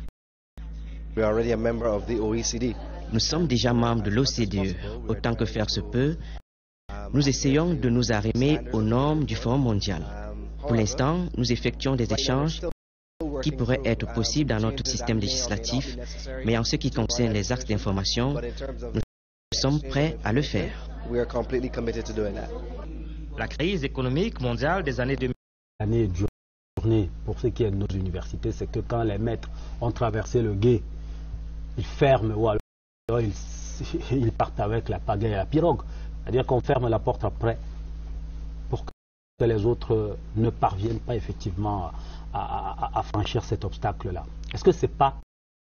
Speaker 17: Nous sommes déjà membres de l'OCDE. Autant que faire se peut, nous essayons de nous arrimer aux normes du Forum mondial. Pour l'instant, nous effectuons des échanges qui pourraient être possibles dans notre système législatif, mais en ce qui concerne les axes d'information, nous sommes prêts à le faire.
Speaker 16: La crise économique mondiale des années 2000.
Speaker 1: L'année de journée, pour ce qui est de nos universités, c'est que quand les maîtres ont traversé le gué, ils ferment ou alors ils partent avec la pagaie et la pirogue. C'est-à-dire qu'on ferme la porte après pour que les autres ne parviennent pas effectivement à franchir cet obstacle-là. Est-ce que ce n'est pas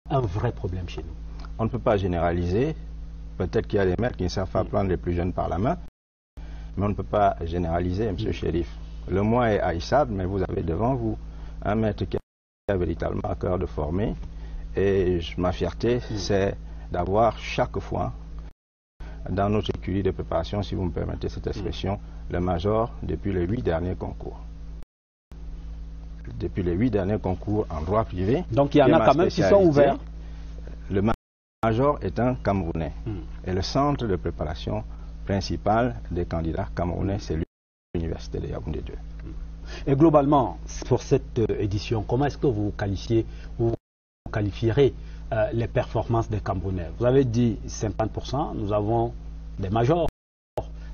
Speaker 1: un vrai problème chez nous?
Speaker 2: On ne peut pas généraliser. Peut-être qu'il y a des maîtres qui ne savent pas prendre les plus jeunes par la main, mais on ne peut pas généraliser, M. Chérif. Le moi est haïssable, mais vous avez devant vous un maître qui a véritablement à cœur de former. Et ma fierté, c'est d'avoir chaque fois, dans notre écurie de préparation, si vous me permettez cette expression, le major depuis les 8 derniers concours. depuis les 8 derniers concours en droit privé.
Speaker 1: Donc il y en a quand même qui sont ouverts.
Speaker 2: Le major est un Camerounais. Et le centre de préparation principal des candidats camerounais, c'est l'Université de Yaoundé 2.
Speaker 1: Et globalement, pour cette édition, comment est-ce que vous qualifierez les performances des Camerounais? Vous avez dit 50%, nous avons des majors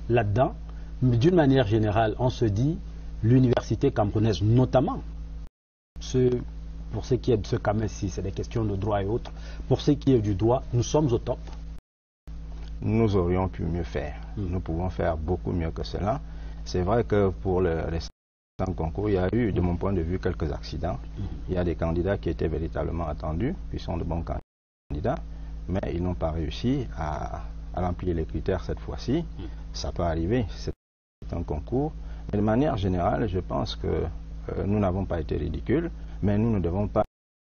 Speaker 1: là-dedans, mais d'une manière générale, on se dit l'université camerounaise, notamment, pour ce qui est de ce CAMES-ci, c'est des questions de droit et autres, pour ce qui est du droit, nous sommes au top.
Speaker 2: Nous aurions pu mieux faire. Nous pouvons faire beaucoup mieux que cela. C'est vrai que pour les concours, il y a eu, de mon point de vue, quelques accidents. Il y a des candidats qui étaient véritablement attendus, qui sont de bons candidats, mais ils n'ont pas réussi à remplir les critères cette fois-ci. Ça peut arriver, c'est un concours. Mais de manière générale, je pense que nous n'avons pas été ridicules, mais nous ne devons pas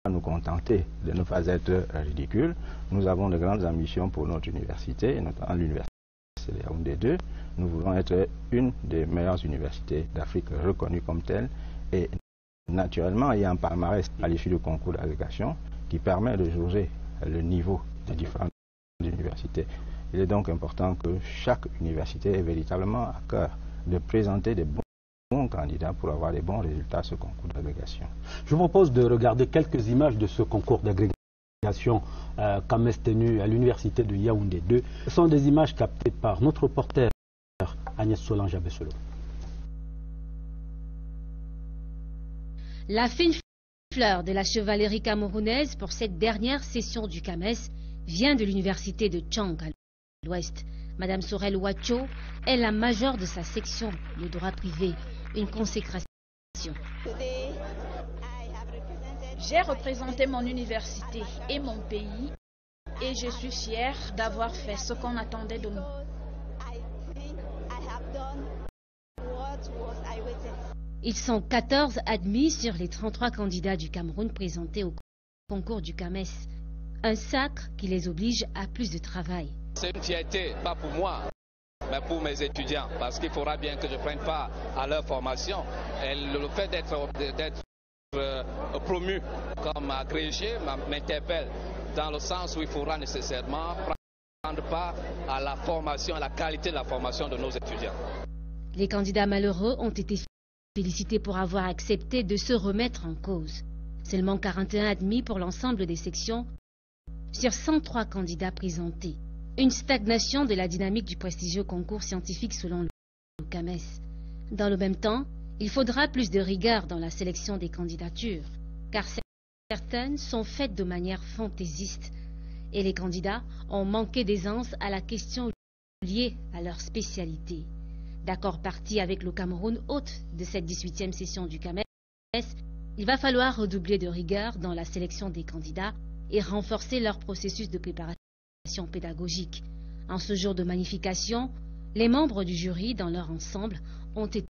Speaker 2: nous contenter de ne pas être ridicules. Nous avons de grandes ambitions pour notre université, notamment l'université de Yaoundé 2. Nous voulons être une des meilleures universités d'Afrique reconnues comme telle. Et naturellement, il y a un palmarès à l'issue du concours d'agrégation qui permet de jauger le niveau des différentes universités. Il est donc important que chaque université ait véritablement à cœur de présenter des bons candidats pour avoir des bons résultats à ce concours d'agrégation.
Speaker 1: Je vous propose de regarder quelques images de ce concours d'agrégation CAMES tenu à l'université de Yaoundé 2. Ce sont des images captées par notre reporter Agnès Solange Abessolo.
Speaker 22: La fine fleur de la chevalerie camerounaise pour cette dernière session du CAMES vient de l'université de Tchang à l'ouest. Madame Sorel Ouacho est la majeure de sa section, le droit privé, une consécration.
Speaker 14: J'ai représenté mon université et mon pays et je suis fière d'avoir fait ce qu'on attendait de nous.
Speaker 22: Ils sont 14 admis sur les 33 candidats du Cameroun présentés au concours du CAMES. Un sacre qui les oblige à plus de travail.
Speaker 15: C'est une fierté, pas pour moi, mais pour mes étudiants, parce qu'il faudra bien que je prenne part à leur formation. Et le fait d'être promu comme agrégé m'interpelle dans le sens où il faudra nécessairement prendre part à la formation, à la qualité de la formation de nos étudiants.
Speaker 22: Les candidats malheureux ont été félicités pour avoir accepté de se remettre en cause. Seulement 41 admis pour l'ensemble des sections sur 103 candidats présentés. Une stagnation de la dynamique du prestigieux concours scientifique selon le CAMES. Dans le même temps, il faudra plus de rigueur dans la sélection des candidatures, car certaines sont faites de manière fantaisiste et les candidats ont manqué d'aisance à la question liée à leur spécialité. D'accord parti avec le Cameroun, hôte de cette 18e session du CAMES, il va falloir redoubler de rigueur dans la sélection des candidats et renforcer leur processus de préparation pédagogique. En ce jour de magnification, les membres du jury, dans leur ensemble, ont été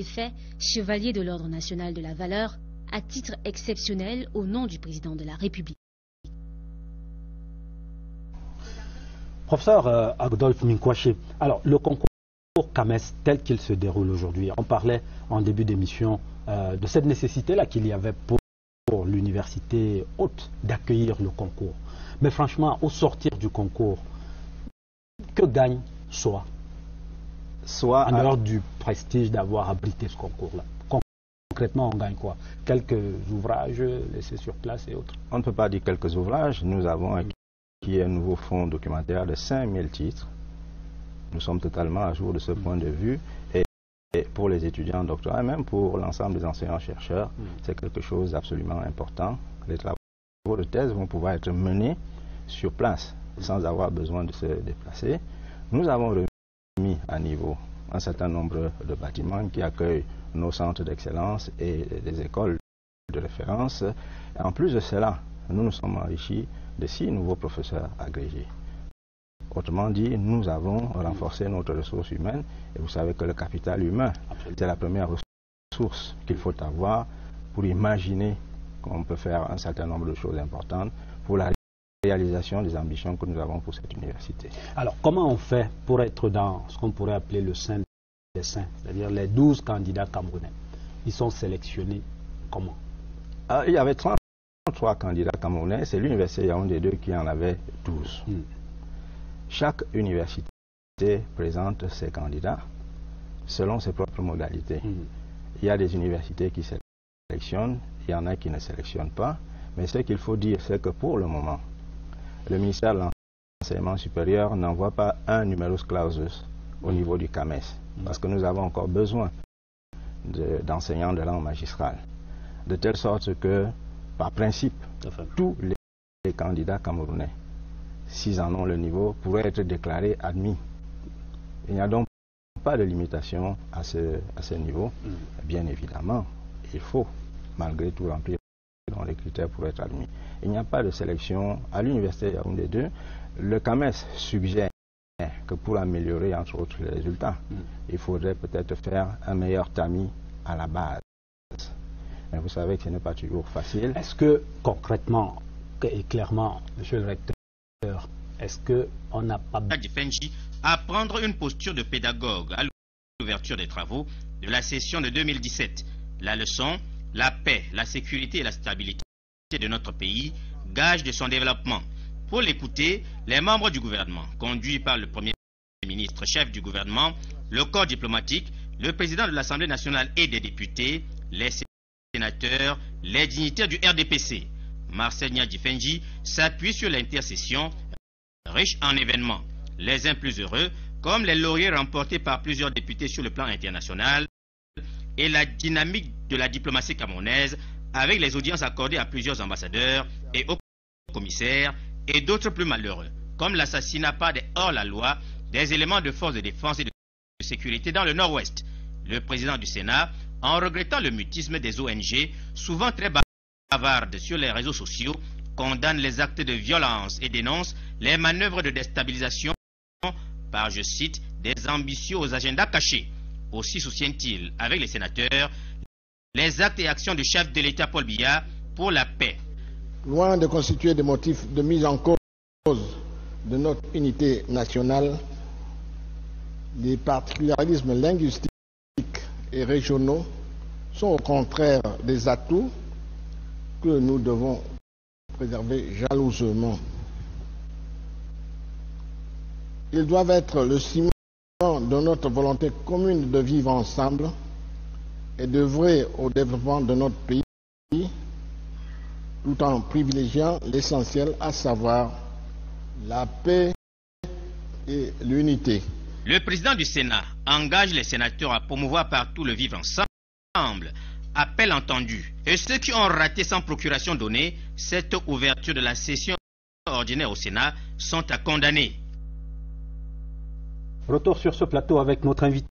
Speaker 22: faits chevaliers de l'Ordre national de la valeur à titre exceptionnel au nom du président de la République.
Speaker 1: Professeur Adolphe Minkwaché, alors le concours CAMES tel qu'il se déroule aujourd'hui, on parlait en début d'émission de cette nécessité-là qu'il y avait pour l'université haute d'accueillir le concours. Mais franchement, au sortir du concours, que gagne soit en dehors du prestige d'avoir abrité ce concours-là? Concrètement, on gagne quoi? Quelques ouvrages laissés sur place et autres?
Speaker 2: On ne peut pas dire quelques ouvrages. Nous avons acquis un nouveau fonds documentaire de 5000 titres. Nous sommes totalement à jour de ce point de vue. Et pour les étudiants en doctorat, et même pour l'ensemble des enseignants-chercheurs, c'est quelque chose d'absolument important. Les travaux de thèse vont pouvoir être menés sur place sans avoir besoin de se déplacer. Nous avons remis à niveau un certain nombre de bâtiments qui accueillent nos centres d'excellence et des écoles de référence. Et en plus de cela, nous nous sommes enrichis de 6 nouveaux professeurs agrégés. Autrement dit, nous avons renforcé notre ressource humaine et vous savez que le capital humain, c'est la première ressource qu'il faut avoir pour imaginer qu'on peut faire un certain nombre de choses importantes pour la réalisation des ambitions que nous avons pour cette université.
Speaker 1: Alors, comment on fait pour être dans ce qu'on pourrait appeler le saint des saints, c'est-à-dire les 12 candidats camerounais? Ils sont sélectionnés comment?
Speaker 2: Il y avait 33 candidats camerounais, c'est l'université Yaoundé 2 qui en avait 12. Chaque université présente ses candidats selon ses propres modalités. Il y a des universités qui sélectionnent, il y en a qui ne sélectionnent pas, mais ce qu'il faut dire, c'est que pour le moment, le ministère de l'Enseignement supérieur n'envoie pas un numerus clausus au niveau du CAMES, parce que nous avons encore besoin d'enseignants de langue magistrale, de telle sorte que, par principe, tous les candidats camerounais, s'ils en ont le niveau, pourraient être déclarés admis. Il n'y a donc pas de limitation à ce niveau. Bien évidemment, il faut, malgré tout, remplir les critères pour être admis. Il n'y a pas de sélection à l'université Yaoundé 2. Le CAMES suggère que pour améliorer, entre autres, les résultats, il faudrait peut-être faire un meilleur tamis à la base. Mais vous savez que ce n'est pas toujours facile.
Speaker 1: Est-ce que, concrètement et clairement, monsieur le recteur, est-ce qu'on n'a pas...
Speaker 10: à prendre une posture de pédagogue à l'ouverture des travaux de la session de 2017. La leçon, la paix, la sécurité et la stabilité de notre pays, gage de son développement. Pour l'écouter, les membres du gouvernement, conduits par le Premier ministre, chef du gouvernement, le corps diplomatique, le président de l'Assemblée nationale et des députés, les sénateurs, les dignitaires du RDPC. Marcel Nyadifenji s'appuie sur l'intercession riche en événements, les uns plus heureux, comme les lauriers remportés par plusieurs députés sur le plan international, et la dynamique de la diplomatie camerounaise avec les audiences accordées à plusieurs ambassadeurs et hauts commissaires, et d'autres plus malheureux, comme l'assassinat par des hors-la-loi des éléments de force de défense et de sécurité dans le nord-ouest. Le président du Sénat, en regrettant le mutisme des ONG, souvent très bavardes sur les réseaux sociaux, condamne les actes de violence et dénonce les manœuvres de déstabilisation par, je cite, des ambitieux aux agendas cachés. Aussi soutient-il, avec les sénateurs, les actes et actions du chef de l'État Paul Biya pour la paix.
Speaker 18: Loin de constituer des motifs de mise en cause de notre unité nationale, les particularismes linguistiques et régionaux sont au contraire des atouts que nous devons préserver jalousement. Ils doivent être le ciment de notre volonté commune de vivre ensemble et d'œuvrer au développement de notre pays, tout en privilégiant l'essentiel, à savoir la paix et l'unité.
Speaker 10: Le président du Sénat engage les sénateurs à promouvoir partout le vivre ensemble, appel entendu. Et ceux qui ont raté sans procuration donnée cette ouverture de la session ordinaire au Sénat sont à condamner.
Speaker 1: Retour sur ce plateau avec notre invité,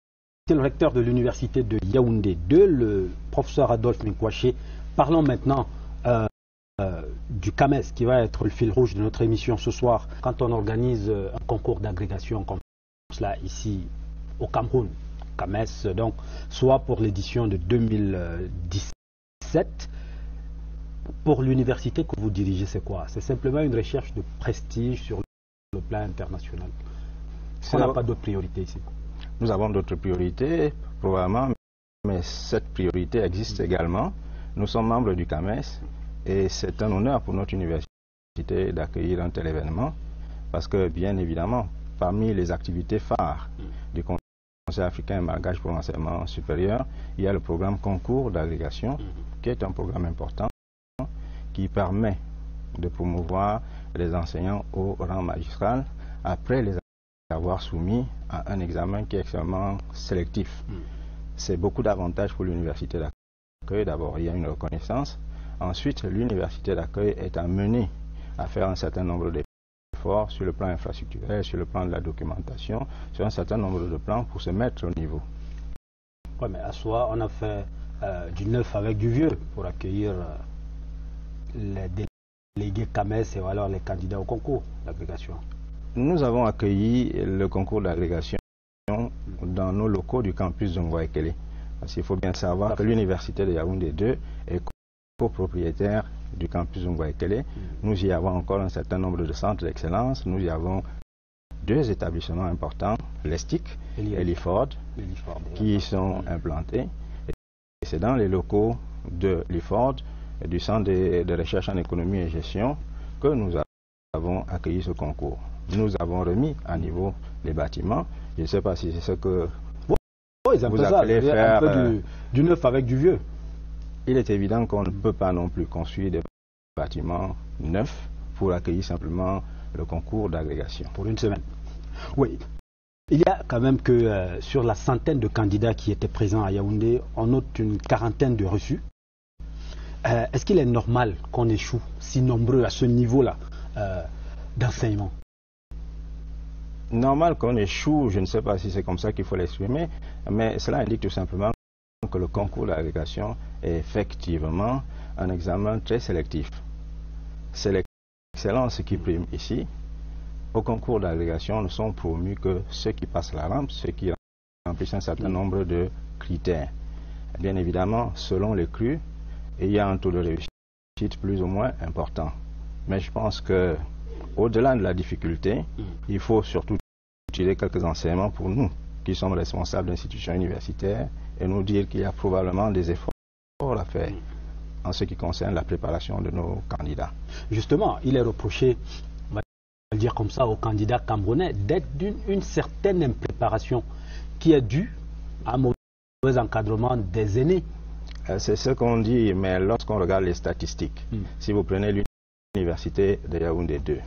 Speaker 1: le recteur de l'université de Yaoundé 2, le professeur Adolphe Minkwaché. Parlons maintenant du CAMES, qui va être le fil rouge de notre émission ce soir. Quand on organise un concours d'agrégation comme cela ici au Cameroun, CAMES, donc, soit pour l'édition de 2017, pour l'université que vous dirigez, c'est quoi? C'est simplement une recherche de prestige sur le plan international. On n'a pas d'autres priorités ici.
Speaker 2: Nous avons d'autres priorités, probablement, mais cette priorité existe également. Nous sommes membres du CAMES et c'est un honneur pour notre université d'accueillir un tel événement parce que, bien évidemment, parmi les activités phares du Conseil africain et malgache pour l'enseignement supérieur, il y a le programme concours d'agrégation qui est un programme important qui permet de promouvoir les enseignants au rang magistral après les avoir soumis à un examen qui est extrêmement sélectif. C'est beaucoup d'avantages pour l'université d'accueil. D'abord, il y a une reconnaissance. Ensuite, l'université d'accueil est amenée à faire un certain nombre d'efforts sur le plan infrastructurel, sur le plan de la documentation, sur un certain nombre de plans pour se mettre au niveau.
Speaker 1: Oui, mais à soi, on a fait du neuf avec du vieux pour accueillir les délégués CAMES et alors les candidats au concours d'agrégation.
Speaker 2: Nous avons accueilli le concours d'agrégation dans nos locaux du campus de Ngouaekele. Parce qu'il faut bien savoir que l'université de Yaoundé 2 est copropriétaire du campus de Ngouaekele. Nous y avons encore un certain nombre de centres d'excellence. Nous y avons deux établissements importants, l'ESTIC et l'IFORD, qui y sont implantés. Et c'est dans les locaux de l'IFORD, du Centre de recherche en économie et gestion, que nous avons accueilli ce concours. Nous avons remis à niveau les bâtiments. Je ne sais pas si c'est ce que vous appelez faire...
Speaker 1: Un peu du neuf avec du vieux.
Speaker 2: Il est évident qu'on ne peut pas non plus construire des bâtiments neufs pour accueillir simplement le concours d'agrégation.
Speaker 1: Pour une semaine. Oui. Il y a quand même que sur la centaine de candidats qui étaient présents à Yaoundé, on note une quarantaine de reçus. Est-ce qu'il est normal qu'on échoue si nombreux à ce niveau-là d'enseignement?
Speaker 2: Normal qu'on échoue, je ne sais pas si c'est comme ça qu'il faut l'exprimer, mais cela indique tout simplement que le concours d'agrégation est effectivement un examen très sélectif. C'est l'excellence qui prime ici. Au concours d'agrégation, ne sont promus que ceux qui passent la rampe, ceux qui remplissent un certain nombre de critères. Bien évidemment, selon les crus, il y a un taux de réussite plus ou moins important. Mais je pense que, au-delà de la difficulté, il faut surtout tirer quelques enseignements pour nous, qui sommes responsables d'institutions universitaires, et nous dire qu'il y a probablement des efforts à faire en ce qui concerne la préparation de nos candidats.
Speaker 1: Justement, il est reproché, on va dire comme ça, aux candidats camerounais d'être d'une certaine impréparation qui est due à un mauvais encadrement des aînés.
Speaker 2: C'est ce qu'on dit, mais lorsqu'on regarde les statistiques, si vous prenez l'université de Yaoundé 2,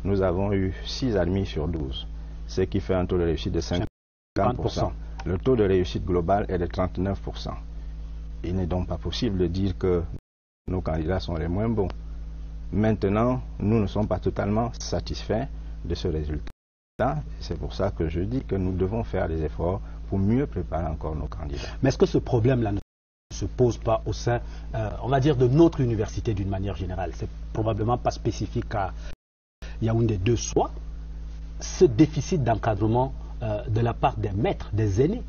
Speaker 2: nous avons eu 6 admis sur 12, ce qui fait un taux de réussite de 50%. Le taux de réussite global est de 39%. Il n'est donc pas possible de dire que nos candidats sont les moins bons. Maintenant, nous ne sommes pas totalement satisfaits de ce résultat. C'est pour ça que je dis que nous devons faire des efforts pour mieux préparer encore nos candidats.
Speaker 1: Mais est-ce que ce problème-là ne se pose pas au sein, on va dire, de notre université d'une manière générale? C'est probablement pas spécifique à Yaoundé 2, soit ce déficit d'encadrement de la part des maîtres, des aînés.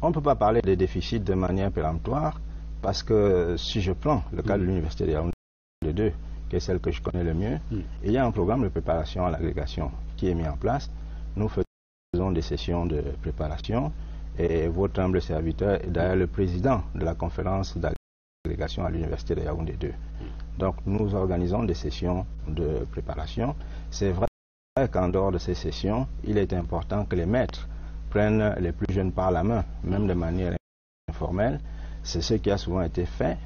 Speaker 2: On ne peut pas parler de déficit de manière péremptoire, parce que si je prends le cas de l'université de Yaoundé 2, qui est celle que je connais le mieux, il y a un programme de préparation à l'agrégation qui est mis en place. Nous faisons des sessions de préparation, et votre humble serviteur est d'ailleurs le président de la conférence d'agrégation à l'université de Yaoundé 2. Donc nous organisons des sessions de préparation. C'est vrai qu'en dehors de ces sessions, il est important que les maîtres prennent les plus jeunes par la main, même de manière informelle. C'est ce qui a souvent été fait.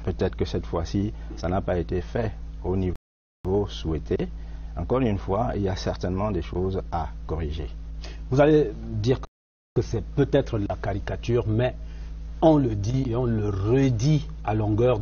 Speaker 2: Peut-être que cette fois-ci, ça n'a pas été fait au niveau souhaité. Encore une fois, il y a certainement des choses à corriger.
Speaker 1: Vous allez dire que c'est peut-être la caricature, mais on le dit et on le redit à longueur